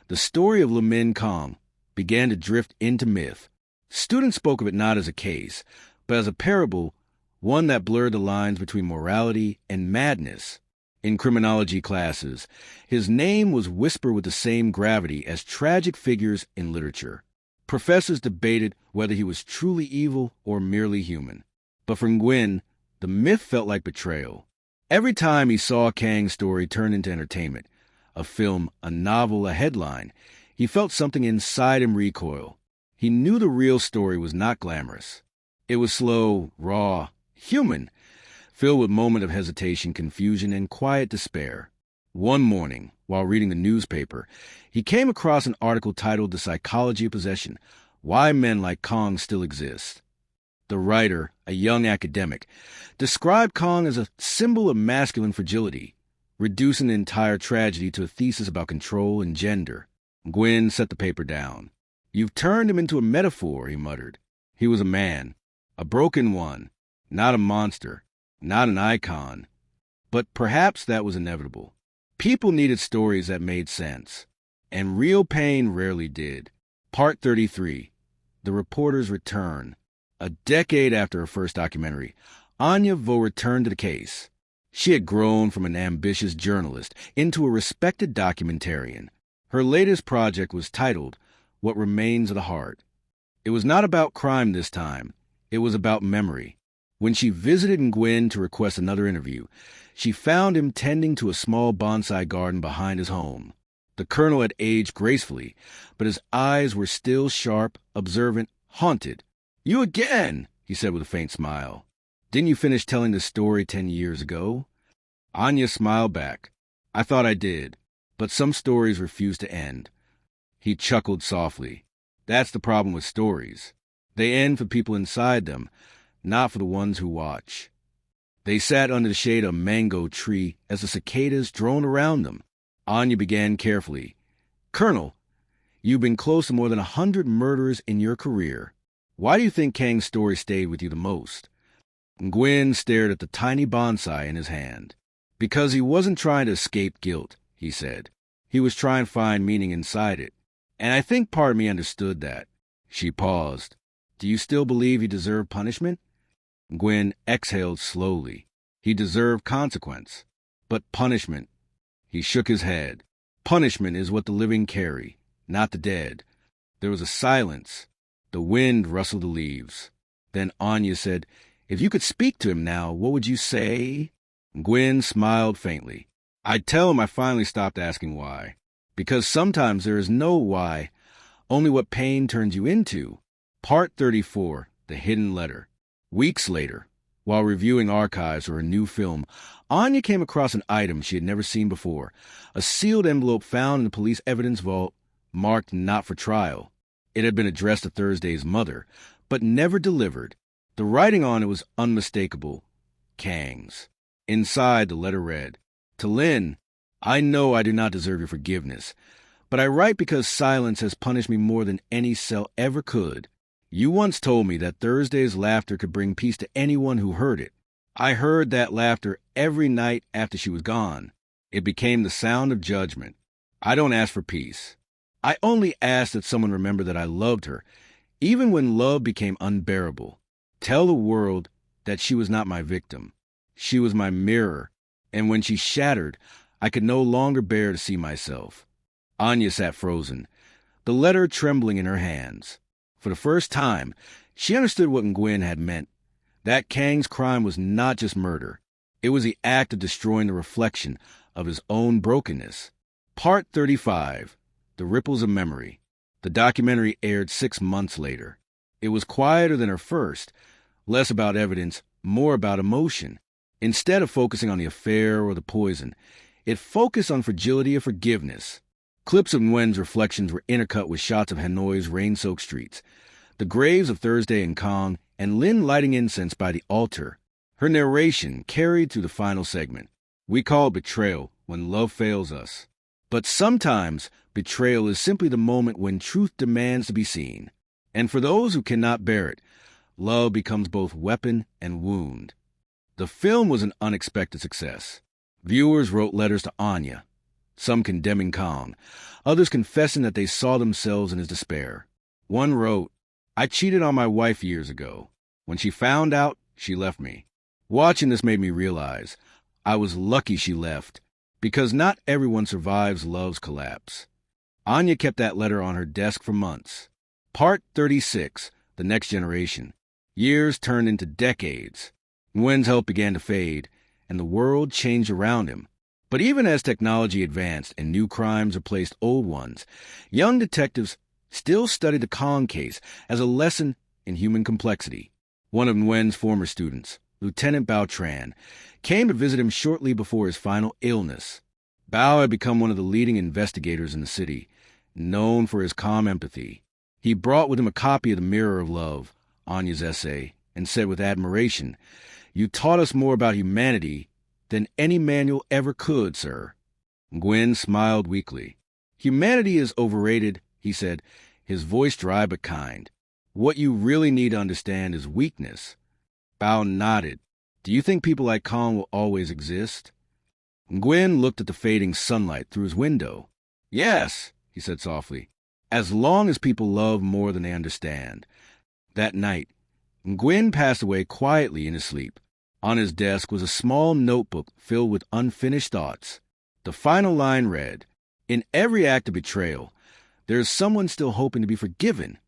the story of Minh Kang began to drift into myth. Students spoke of it not as a case, but as a parable, one that blurred the lines between morality and madness. In criminology classes, his name was whispered with the same gravity as tragic figures in literature. Professors debated whether he was truly evil or merely human. But for Nguyen, the myth felt like betrayal. Every time he saw Kang's story turn into entertainment, a film, a novel, a headline, he felt something inside him recoil. He knew the real story was not glamorous. It was slow, raw, human, filled with moments of hesitation, confusion, and quiet despair. One morning, while reading the newspaper, he came across an article titled "The Psychology of Possession: Why Men Like Kang Still Exist." The writer, a young academic, described Kang as a symbol of masculine fragility, reducing the entire tragedy to a thesis about control and gender. Nguyen set the paper down. "You've turned him into a metaphor," he muttered. "He was a man, a broken one, not a monster, not an icon." But perhaps that was inevitable. People needed stories that made sense, and real pain rarely did. Part 33, The Reporter's Return. A decade after her first documentary, Anya Vo returned to the case. She had grown from an ambitious journalist into a respected documentarian. Her latest project was titled What Remains of the Heart. It was not about crime this time. It was about memory. When she visited Nguyen to request another interview, she found him tending to a small bonsai garden behind his home. The colonel had aged gracefully, but his eyes were still sharp, observant, haunted. "You again," he said with a faint smile. "Didn't you finish telling the story 10 years ago?" Anya smiled back. "I thought I did, but some stories refuse to end." He chuckled softly. "That's the problem with stories. They end for people inside them, not for the ones who watch." They sat under the shade of a mango tree as the cicadas droned around them. Anya began carefully. "Colonel, you've been close to more than 100 murders in your career. Why do you think Kang's story stayed with you the most?" Nguyen stared at the tiny bonsai in his hand. "Because he wasn't trying to escape guilt," he said. "He was trying to find meaning inside it. And I think part of me understood that." She paused. "Do you still believe he deserved punishment?" Nguyen exhaled slowly. He deserved consequence. But punishment. He shook his head. Punishment is what the living carry, not the dead. There was a silence. The wind rustled the leaves. Then Anya said, "If you could speak to him now, what would you say?" Nguyen smiled faintly. "I'd tell him I finally stopped asking why. Because sometimes there is no why, only what pain turns you into." Part 34, The Hidden Letter. Weeks later, while reviewing archives for a new film, Anya came across an item she had never seen before, a sealed envelope found in the police evidence vault, marked "Not for Trial." It had been addressed to Thursday's mother, but never delivered. The writing on it was unmistakable. Kang's. Inside, the letter read, To Lynn, I know I do not deserve your forgiveness, but I write because silence has punished me more than any cell ever could. You once told me that Thursday's laughter could bring peace to anyone who heard it. I heard that laughter every night after she was gone. It became the sound of judgment. I don't ask for peace. I only ask that someone remember that I loved her, even when love became unbearable. Tell the world that she was not my victim. She was my mirror, and when she shattered, I could no longer bear to see myself. Anya sat frozen, the letter trembling in her hands. For the first time, she understood what Nguyen had meant. That Kang's crime was not just murder. It was the act of destroying the reflection of his own brokenness. Part 35, The Ripples of Memory. The documentary aired 6 months later. It was quieter than her first, less about evidence, more about emotion. Instead of focusing on the affair or the poison, it focused on fragility of forgiveness. Clips of Nguyen's reflections were intercut with shots of Hanoi's rain-soaked streets, the graves of Thursday and Kong, and Lynn lighting incense by the altar. Her narration carried through the final segment. We call it betrayal when love fails us. But sometimes betrayal is simply the moment when truth demands to be seen. And for those who cannot bear it, love becomes both weapon and wound. The film was an unexpected success. Viewers wrote letters to Anya, some condemning Kong, others confessing that they saw themselves in his despair. One wrote, I cheated on my wife years ago. When she found out, she left me. Watching this made me realize I was lucky she left, because not everyone survives love's collapse. Anya kept that letter on her desk for months. Part 36, The Next Generation. Years turned into decades. Nguyen's help began to fade, and the world changed around him. But even as technology advanced and new crimes replaced old ones, young detectives still studied the Kong case as a lesson in human complexity. One of Nguyen's former students, Lieutenant Bao Tran, came to visit him shortly before his final illness. Bao had become one of the leading investigators in the city, known for his calm empathy. He brought with him a copy of The Mirror of Love, Anya's essay, and said with admiration, You taught us more about humanity than any manual ever could, sir. Nguyen smiled weakly. Humanity is overrated, he said, his voice dry but kind. What you really need to understand is weakness. Bao nodded. Do you think people like Kong will always exist? Nguyen looked at the fading sunlight through his window. Yes, he said softly, as long as people love more than they understand. That night, Nguyen passed away quietly in his sleep. On his desk was a small notebook filled with unfinished thoughts. The final line read, In every act of betrayal, there is someone still hoping to be forgiven.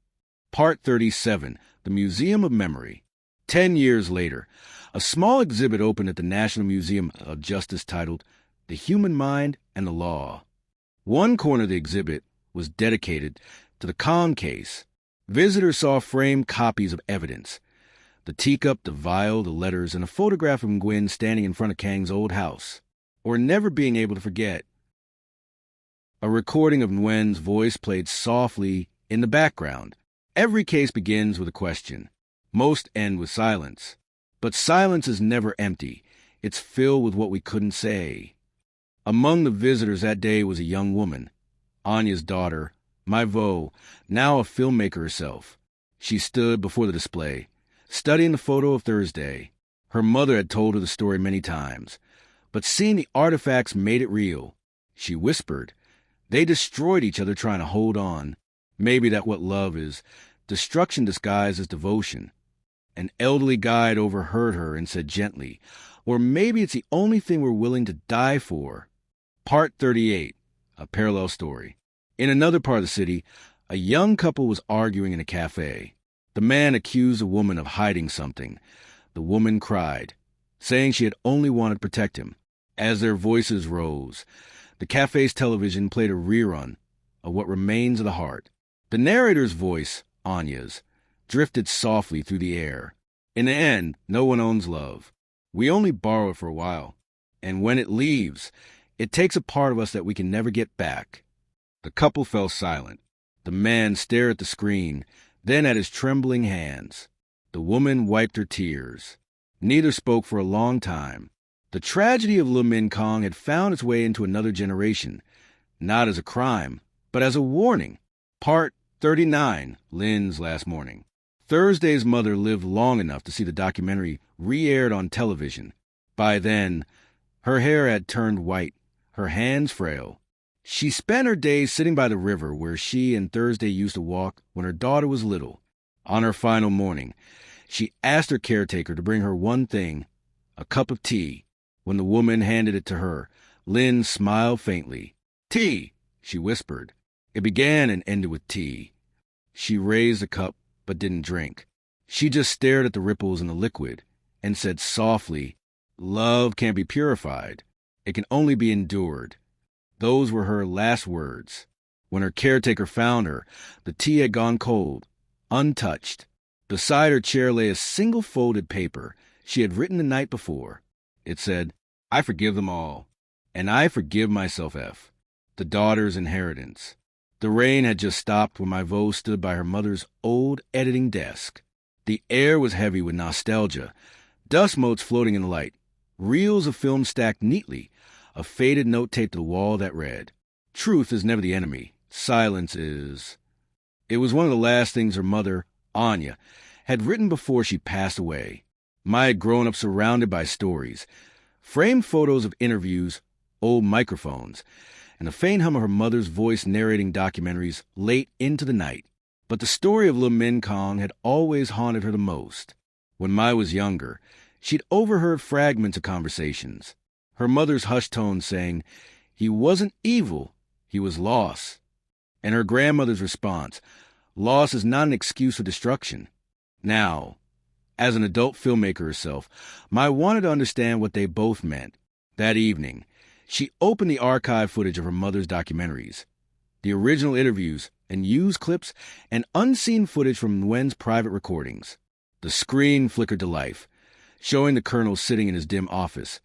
Part 37, The Museum of Memory. 10 years later, a small exhibit opened at the National Museum of Justice titled The Human Mind and the Law. One corner of the exhibit was dedicated to the Kong case. Visitors saw framed copies of evidence. The teacup, the vial, the letters, and a photograph of Nguyen standing in front of Kang's old house, or never being able to forget. A recording of Nguyen's voice played softly in the background. Every case begins with a question. Most end with silence. But silence is never empty. It's filled with what we couldn't say. Among the visitors that day was a young woman, Anya's daughter, Mai Vo, now a filmmaker herself. She stood before the display, studying the photo of Thursday. Her mother had told her the story many times, but seeing the artifacts made it real. She whispered, They destroyed each other trying to hold on. Maybe that's what love is, destruction disguised as devotion. An elderly guide overheard her and said gently, Or maybe it's the only thing we're willing to die for. Part 38, A Parallel Story. In another part of the city, a young couple was arguing in a cafe. The man accused the woman of hiding something. The woman cried, saying she had only wanted to protect him. As their voices rose, the cafe's television played a rerun of What Remains of the Heart. The narrator's voice, Anya's, drifted softly through the air. In the end, no one owns love. We only borrow it for a while. And when it leaves, it takes a part of us that we can never get back. The couple fell silent. The man stared at the screen, then at his trembling hands. The woman wiped her tears. Neither spoke for a long time. The tragedy of little Minh Kang had found its way into another generation, not as a crime, but as a warning. Part 39, Lynn's Last Morning. Thursday's mother lived long enough to see the documentary re-aired on television. By then, her hair had turned white, her hands frail. She spent her days sitting by the river where she and Thursday used to walk when her daughter was little. On her final morning, she asked her caretaker to bring her one thing, a cup of tea. When the woman handed it to her, Lynn smiled faintly. "Tea," she whispered. It began and ended with tea. She raised the cup but didn't drink. She just stared at the ripples in the liquid and said softly, "Love can't be purified. It can only be endured." Those were her last words. When her caretaker found her, the tea had gone cold, untouched. Beside her chair lay a single folded paper she had written the night before. It said, "I forgive them all, and I forgive myself, F. The daughter's inheritance." The rain had just stopped when my Vo stood by her mother's old editing desk. The air was heavy with nostalgia, dust motes floating in the light, reels of film stacked neatly, a faded note taped to the wall that read, "Truth is never the enemy. Silence is." It was one of the last things her mother, Anya, had written before she passed away. Mai had grown up surrounded by stories, framed photos of interviews, old microphones, and the faint hum of her mother's voice narrating documentaries late into the night. But the story of little Minh Kang had always haunted her the most. When Mai was younger, she'd overheard fragments of conversations. Her mother's hushed tones saying, "He wasn't evil, he was lost." And her grandmother's response, "Loss is not an excuse for destruction." Now, as an adult filmmaker herself, Mai wanted to understand what they both meant. That evening, she opened the archive footage of her mother's documentaries, the original interviews and used clips and unseen footage from Nguyen's private recordings. The screen flickered to life, showing the colonel sitting in his dim office,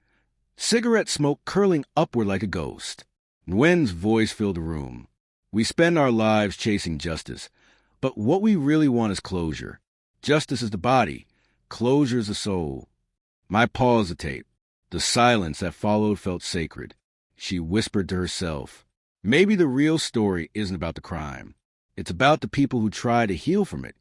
cigarette smoke curling upward like a ghost. Nguyen's voice filled the room. "We spend our lives chasing justice, but what we really want is closure. Justice is the body. Closure is the soul." Mai paused the tape. The silence that followed felt sacred. She whispered to herself, "Maybe the real story isn't about the crime. It's about the people who try to heal from it."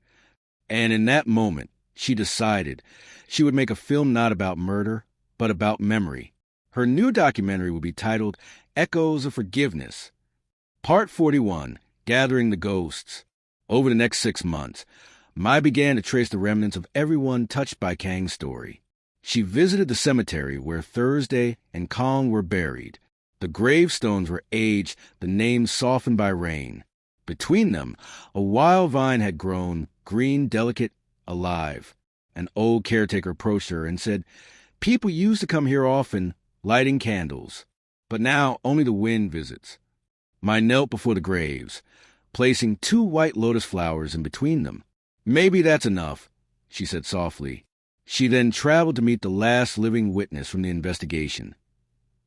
And in that moment, she decided she would make a film not about murder, but about memory. Her new documentary would be titled Echoes of Forgiveness. Part 41, Gathering the Ghosts. Over the next 6 months, Mai began to trace the remnants of everyone touched by Kang's story. She visited the cemetery where Thursday and Kang were buried. The gravestones were aged, the names softened by rain. Between them, a wild vine had grown, green, delicate, alive. An old caretaker approached her and said, "People used to come here often, lighting candles, but now only the wind visits." Mai knelt before the graves, placing 2 white lotus flowers in between them. "Maybe that's enough," she said softly. She then traveled to meet the last living witness from the investigation,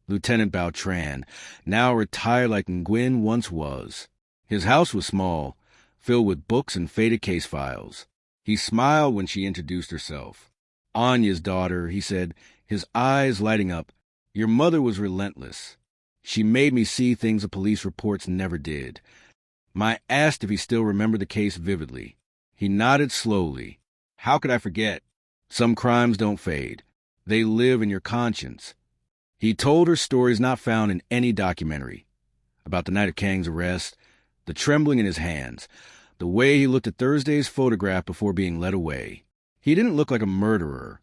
Lieutenant Bao Tran, now retired like Nguyen once was. His house was small, filled with books and faded case files. He smiled when she introduced herself. "Anya's daughter," he said, his eyes lighting up. "Your mother was relentless. She made me see things the police reports never did." Mai asked if he still remembered the case vividly. He nodded slowly. "How could I forget? Some crimes don't fade. They live in your conscience." He told her stories not found in any documentary. About the night of Kang's arrest, the trembling in his hands, the way he looked at Thursday's photograph before being led away. He didn't look like a murderer,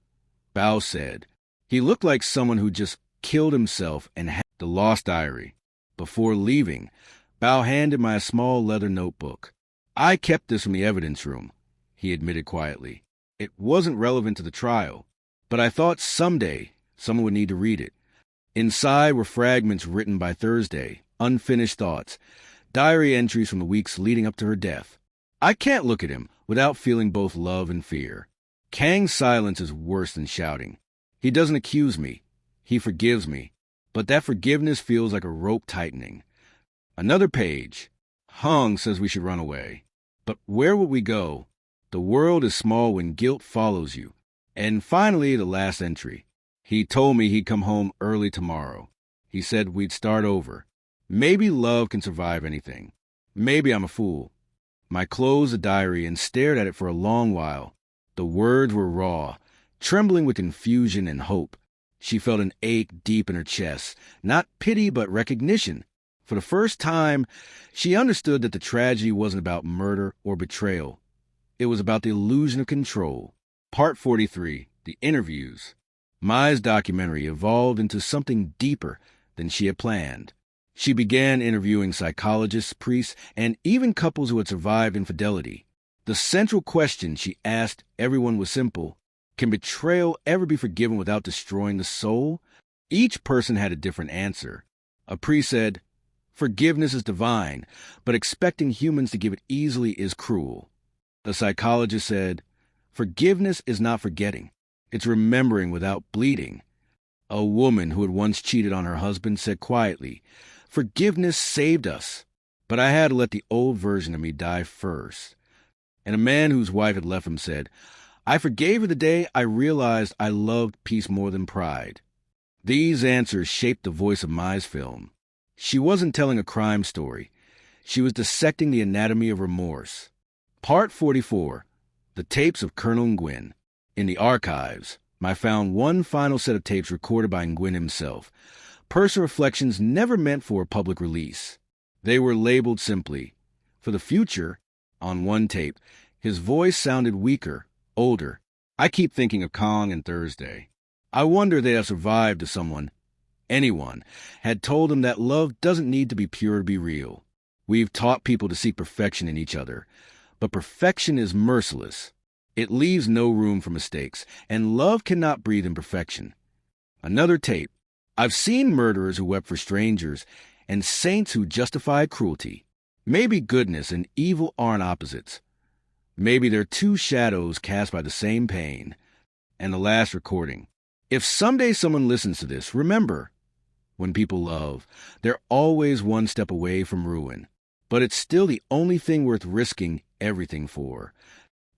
Bao said. He looked like someone who just killed himself and had the lost diary. Before leaving, Bao handed Mai a small leather notebook. "I kept this from the evidence room," he admitted quietly. "It wasn't relevant to the trial, but I thought someday someone would need to read it." Inside were fragments written by Thursday, unfinished thoughts, diary entries from the weeks leading up to her death. "I can't look at him without feeling both love and fear. Kang's silence is worse than shouting. He doesn't accuse me. He forgives me. But that forgiveness feels like a rope tightening." Another page. "Hung says we should run away. But where would we go? The world is small when guilt follows you." And finally, the last entry. He told me he'd come home early tomorrow. He said we'd start over. Maybe love can survive anything. Maybe I'm a fool. I closed the diary and stared at it for a long while. The words were raw, trembling with confusion and hope. She felt an ache deep in her chest, not pity but recognition. For the first time, she understood that the tragedy wasn't about murder or betrayal. It was about the illusion of control. Part 43, The Interviews. Mai's documentary evolved into something deeper than she had planned. She began interviewing psychologists, priests, and even couples who had survived infidelity. The central question she asked everyone was simple. Can betrayal ever be forgiven without destroying the soul? Each person had a different answer. A priest said, forgiveness is divine, but expecting humans to give it easily is cruel. A psychologist said, forgiveness is not forgetting. It's remembering without bleeding. A woman who had once cheated on her husband said quietly, forgiveness saved us, but I had to let the old version of me die first. And a man whose wife had left him said, I forgave her the day I realized I loved peace more than pride. These answers shaped the voice of Mai's film. She wasn't telling a crime story. She was dissecting the anatomy of remorse. Part 44, The Tapes of Colonel Nguyen. In the archives, I found one final set of tapes recorded by Nguyen himself. Personal reflections never meant for a public release. They were labeled simply, For the Future. On one tape, his voice sounded weaker, older. I keep thinking of Kong and Thursday. I wonder they'd have survived if someone, anyone, had told them that love doesn't need to be pure to be real. We've taught people to seek perfection in each other, but perfection is merciless. It leaves no room for mistakes, and love cannot breathe in perfection. Another tape. I've seen murderers who wept for strangers, and saints who justified cruelty. Maybe goodness and evil aren't opposites. Maybe they're two shadows cast by the same pain. And the last recording. If someday someone listens to this, remember, when people love, they're always one step away from ruin. But it's still the only thing worth risking everything for.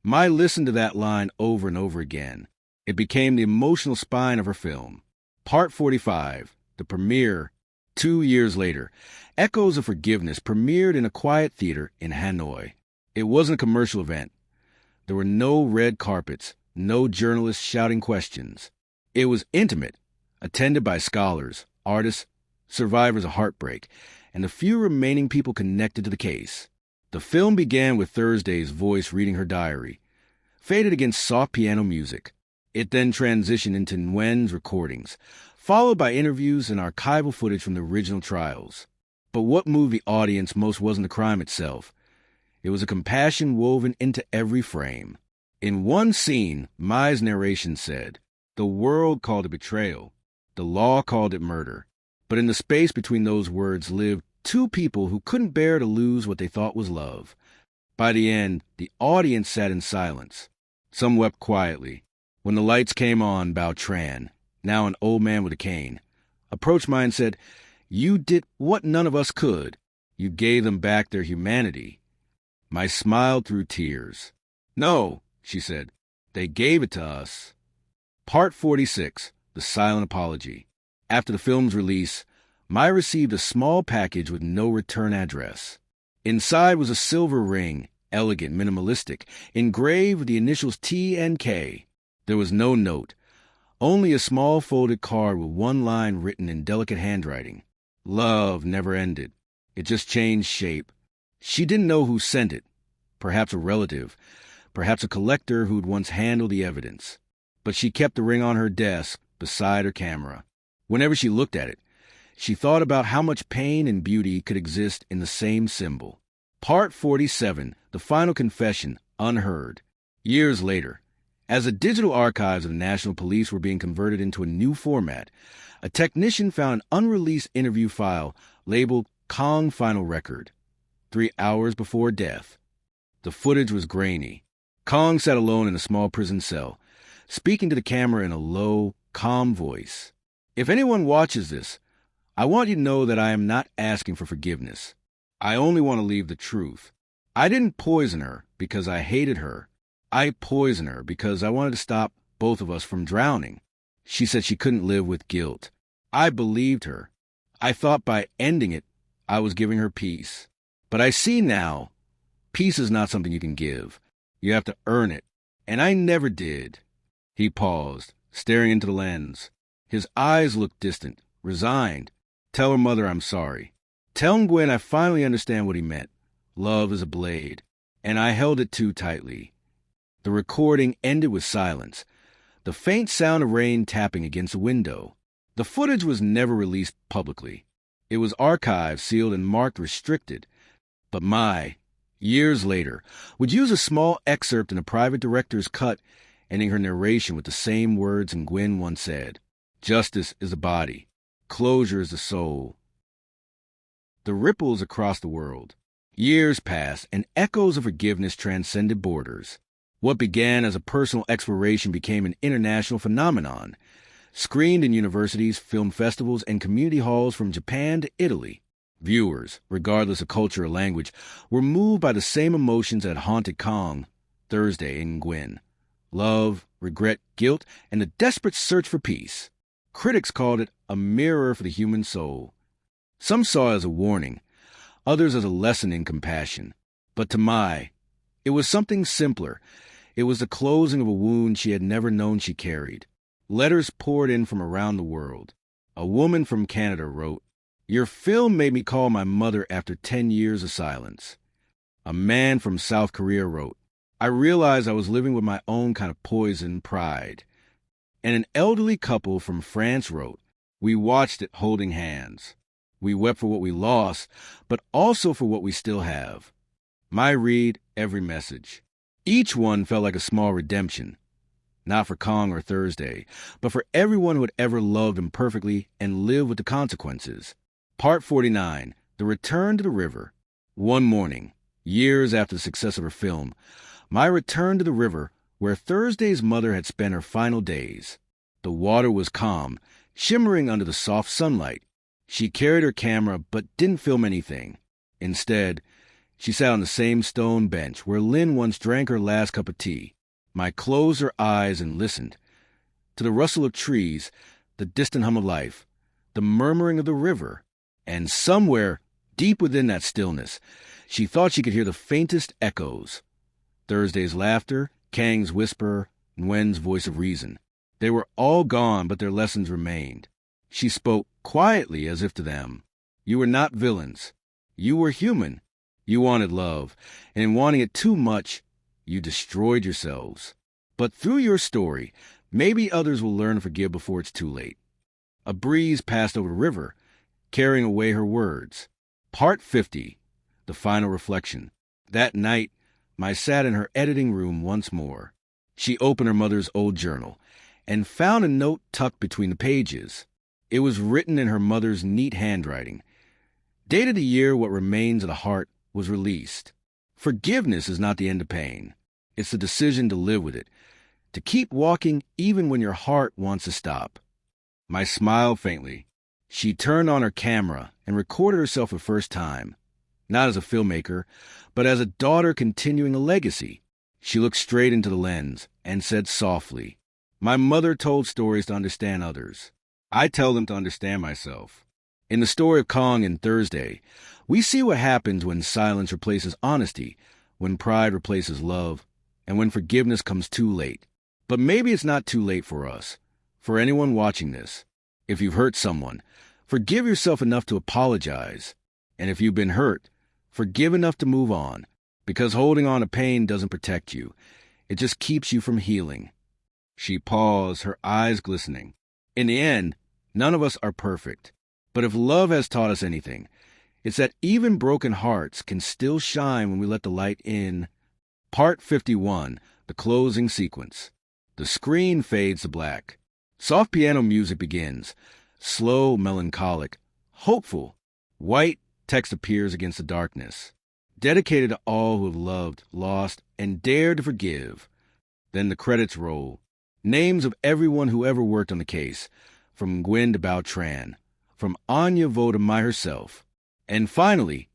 Mai listened to that line over and over again. It became the emotional spine of her film. Part 45, the premiere. 2 years later, Echoes of Forgiveness premiered in a quiet theater in Hanoi. It wasn't a commercial event. There were no red carpets, no journalists shouting questions. It was intimate, attended by scholars, artists, survivors of heartbreak, and the few remaining people connected to the case. The film began with Thursday's voice reading her diary, faded against soft piano music. It then transitioned into Nguyen's recordings, followed by interviews and archival footage from the original trials. But what moved the audience most wasn't the crime itself. It was a compassion woven into every frame. In one scene, Mai's narration said, the world called it betrayal. The law called it murder. But in the space between those words lived two people who couldn't bear to lose what they thought was love. By the end, the audience sat in silence. Some wept quietly. When the lights came on, Bao Tran, now an old man with a cane, approached Mai and said, you did what none of us could. You gave them back their humanity. Mai smiled through tears. No, she said, they gave it to us. Part 46, The Silent Apology. After the film's release, Mai received a small package with no return address. Inside was a silver ring, elegant, minimalistic, engraved with the initials T and K. There was no note, only a small folded card with one line written in delicate handwriting. Love never ended. It just changed shape. She didn't know who sent it. Perhaps a relative, perhaps a collector who'd once handled the evidence. But she kept the ring on her desk beside her camera. Whenever she looked at it, she thought about how much pain and beauty could exist in the same symbol. Part 47, The Final Confession, Unheard. Years later, as the digital archives of the National Police were being converted into a new format, a technician found an unreleased interview file labeled Kong Final Record, 3 hours before death. The footage was grainy. Kong sat alone in a small prison cell, speaking to the camera in a low, calm voice. If anyone watches this, I want you to know that I am not asking for forgiveness. I only want to leave the truth. I didn't poison her because I hated her. I poisoned her because I wanted to stop both of us from drowning. She said she couldn't live with guilt. I believed her. I thought by ending it, I was giving her peace. But I see now, peace is not something you can give. You have to earn it. And I never did. He paused, staring into the lens. His eyes looked distant, resigned. Tell her mother I'm sorry. Tell Gwen I finally understand what he meant. Love is a blade. And I held it too tightly. The recording ended with silence. The faint sound of rain tapping against a window. The footage was never released publicly. It was archived, sealed, and marked restricted. But years later, would use a small excerpt in a private director's cut, ending her narration with the same words Gwen once said. Justice is the body. Closure is the soul. The ripples across the world. Years passed, and echoes of forgiveness transcended borders. What began as a personal exploration became an international phenomenon, screened in universities, film festivals, and community halls from Japan to Italy. Viewers, regardless of culture or language, were moved by the same emotions that haunted Kong, Thursday, and Gwen. Love, regret, guilt, and the desperate search for peace. Critics called it a mirror for the human soul. Some saw it as a warning, others as a lesson in compassion. But to Mai, it was something simpler. It was the closing of a wound she had never known she carried. Letters poured in from around the world. A woman from Canada wrote, "Your film made me call my mother after 10 years of silence." A man from South Korea wrote, "I realized I was living with my own kind of poison, pride." And an elderly couple from France wrote, "We watched it holding hands. We wept for what we lost, but also for what we still have." Mai read every message. Each one felt like a small redemption. Not for Kong or Thursday, but for everyone who had ever loved imperfectly and lived with the consequences. Part 49, The Return to the River. One morning, years after the success of her film, Mai returned to the river where Thursday's mother had spent her final days. The water was calm, shimmering under the soft sunlight. She carried her camera but didn't film anything. Instead, she sat on the same stone bench where Lynn once drank her last cup of tea. Mai closed her eyes and listened. To the rustle of trees, the distant hum of life, the murmuring of the river, and somewhere, deep within that stillness, she thought she could hear the faintest echoes. Thursday's laughter, Kang's whisper, Nguyen's voice of reason. They were all gone, but their lessons remained. She spoke quietly as if to them. You were not villains. You were human. You wanted love, and in wanting it too much, you destroyed yourselves. But through your story, maybe others will learn to forgive before it's too late. A breeze passed over the river, carrying away her words. Part 50, The Final Reflection. That night, Mai sat in her editing room once more. She opened her mother's old journal and found a note tucked between the pages. It was written in her mother's neat handwriting. Dated the year what remains of the heart was released. Forgiveness is not the end of pain. It's the decision to live with it, to keep walking even when your heart wants to stop. Mai smiled faintly. She turned on her camera and recorded herself for the first time, not as a filmmaker, but as a daughter continuing a legacy. She looked straight into the lens and said softly, "My mother told stories to understand others. I tell them to understand myself." In the story of Kong and Thursday, we see what happens when silence replaces honesty, when pride replaces love, and when forgiveness comes too late. But maybe it's not too late for us, for anyone watching this. If you've hurt someone, forgive yourself enough to apologize. And if you've been hurt, forgive enough to move on, because holding on to pain doesn't protect you. It just keeps you from healing. She paused, her eyes glistening. In the end, none of us are perfect. But if love has taught us anything, it's that even broken hearts can still shine when we let the light in. Part 51, The Closing Sequence. The screen fades to black. Soft piano music begins, slow, melancholic, hopeful. White text appears against the darkness, dedicated to all who have loved, lost, and dared to forgive. Then the credits roll. Names of everyone who ever worked on the case, from Gwen to Bao Tran, from Anya Vo to Mai herself. And finally,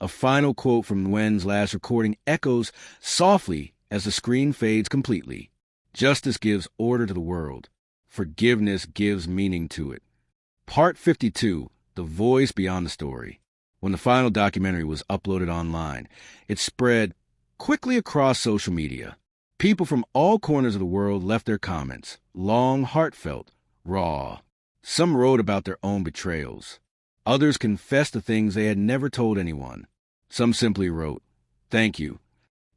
a final quote from Nguyen's last recording echoes softly as the screen fades completely. Justice gives order to the world. Forgiveness gives meaning to it. Part 52, The Voice Beyond the Story. When the final documentary was uploaded online, it spread quickly across social media. People from all corners of the world left their comments, long, heartfelt, raw. Some wrote about their own betrayals. Others confessed to things they had never told anyone. Some simply wrote, "Thank you."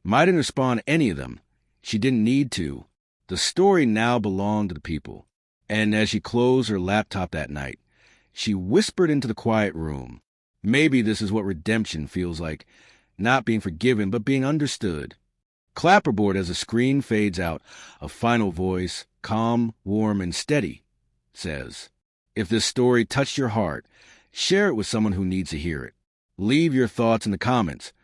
Ma didn't respond to any of them. She didn't need to. The story now belonged to the people. And as she closed her laptop that night, she whispered into the quiet room, "Maybe this is what redemption feels like. Not being forgiven, but being understood." Clapperboard as the screen fades out, a final voice, calm, warm, and steady, says, "If this story touched your heart, share it with someone who needs to hear it. Leave your thoughts in the comments.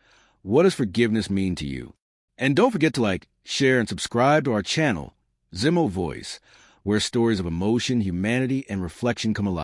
What does forgiveness mean to you?" And don't forget to like, share, and subscribe to our channel, Zimo Voice, where stories of emotion, humanity, and reflection come alive.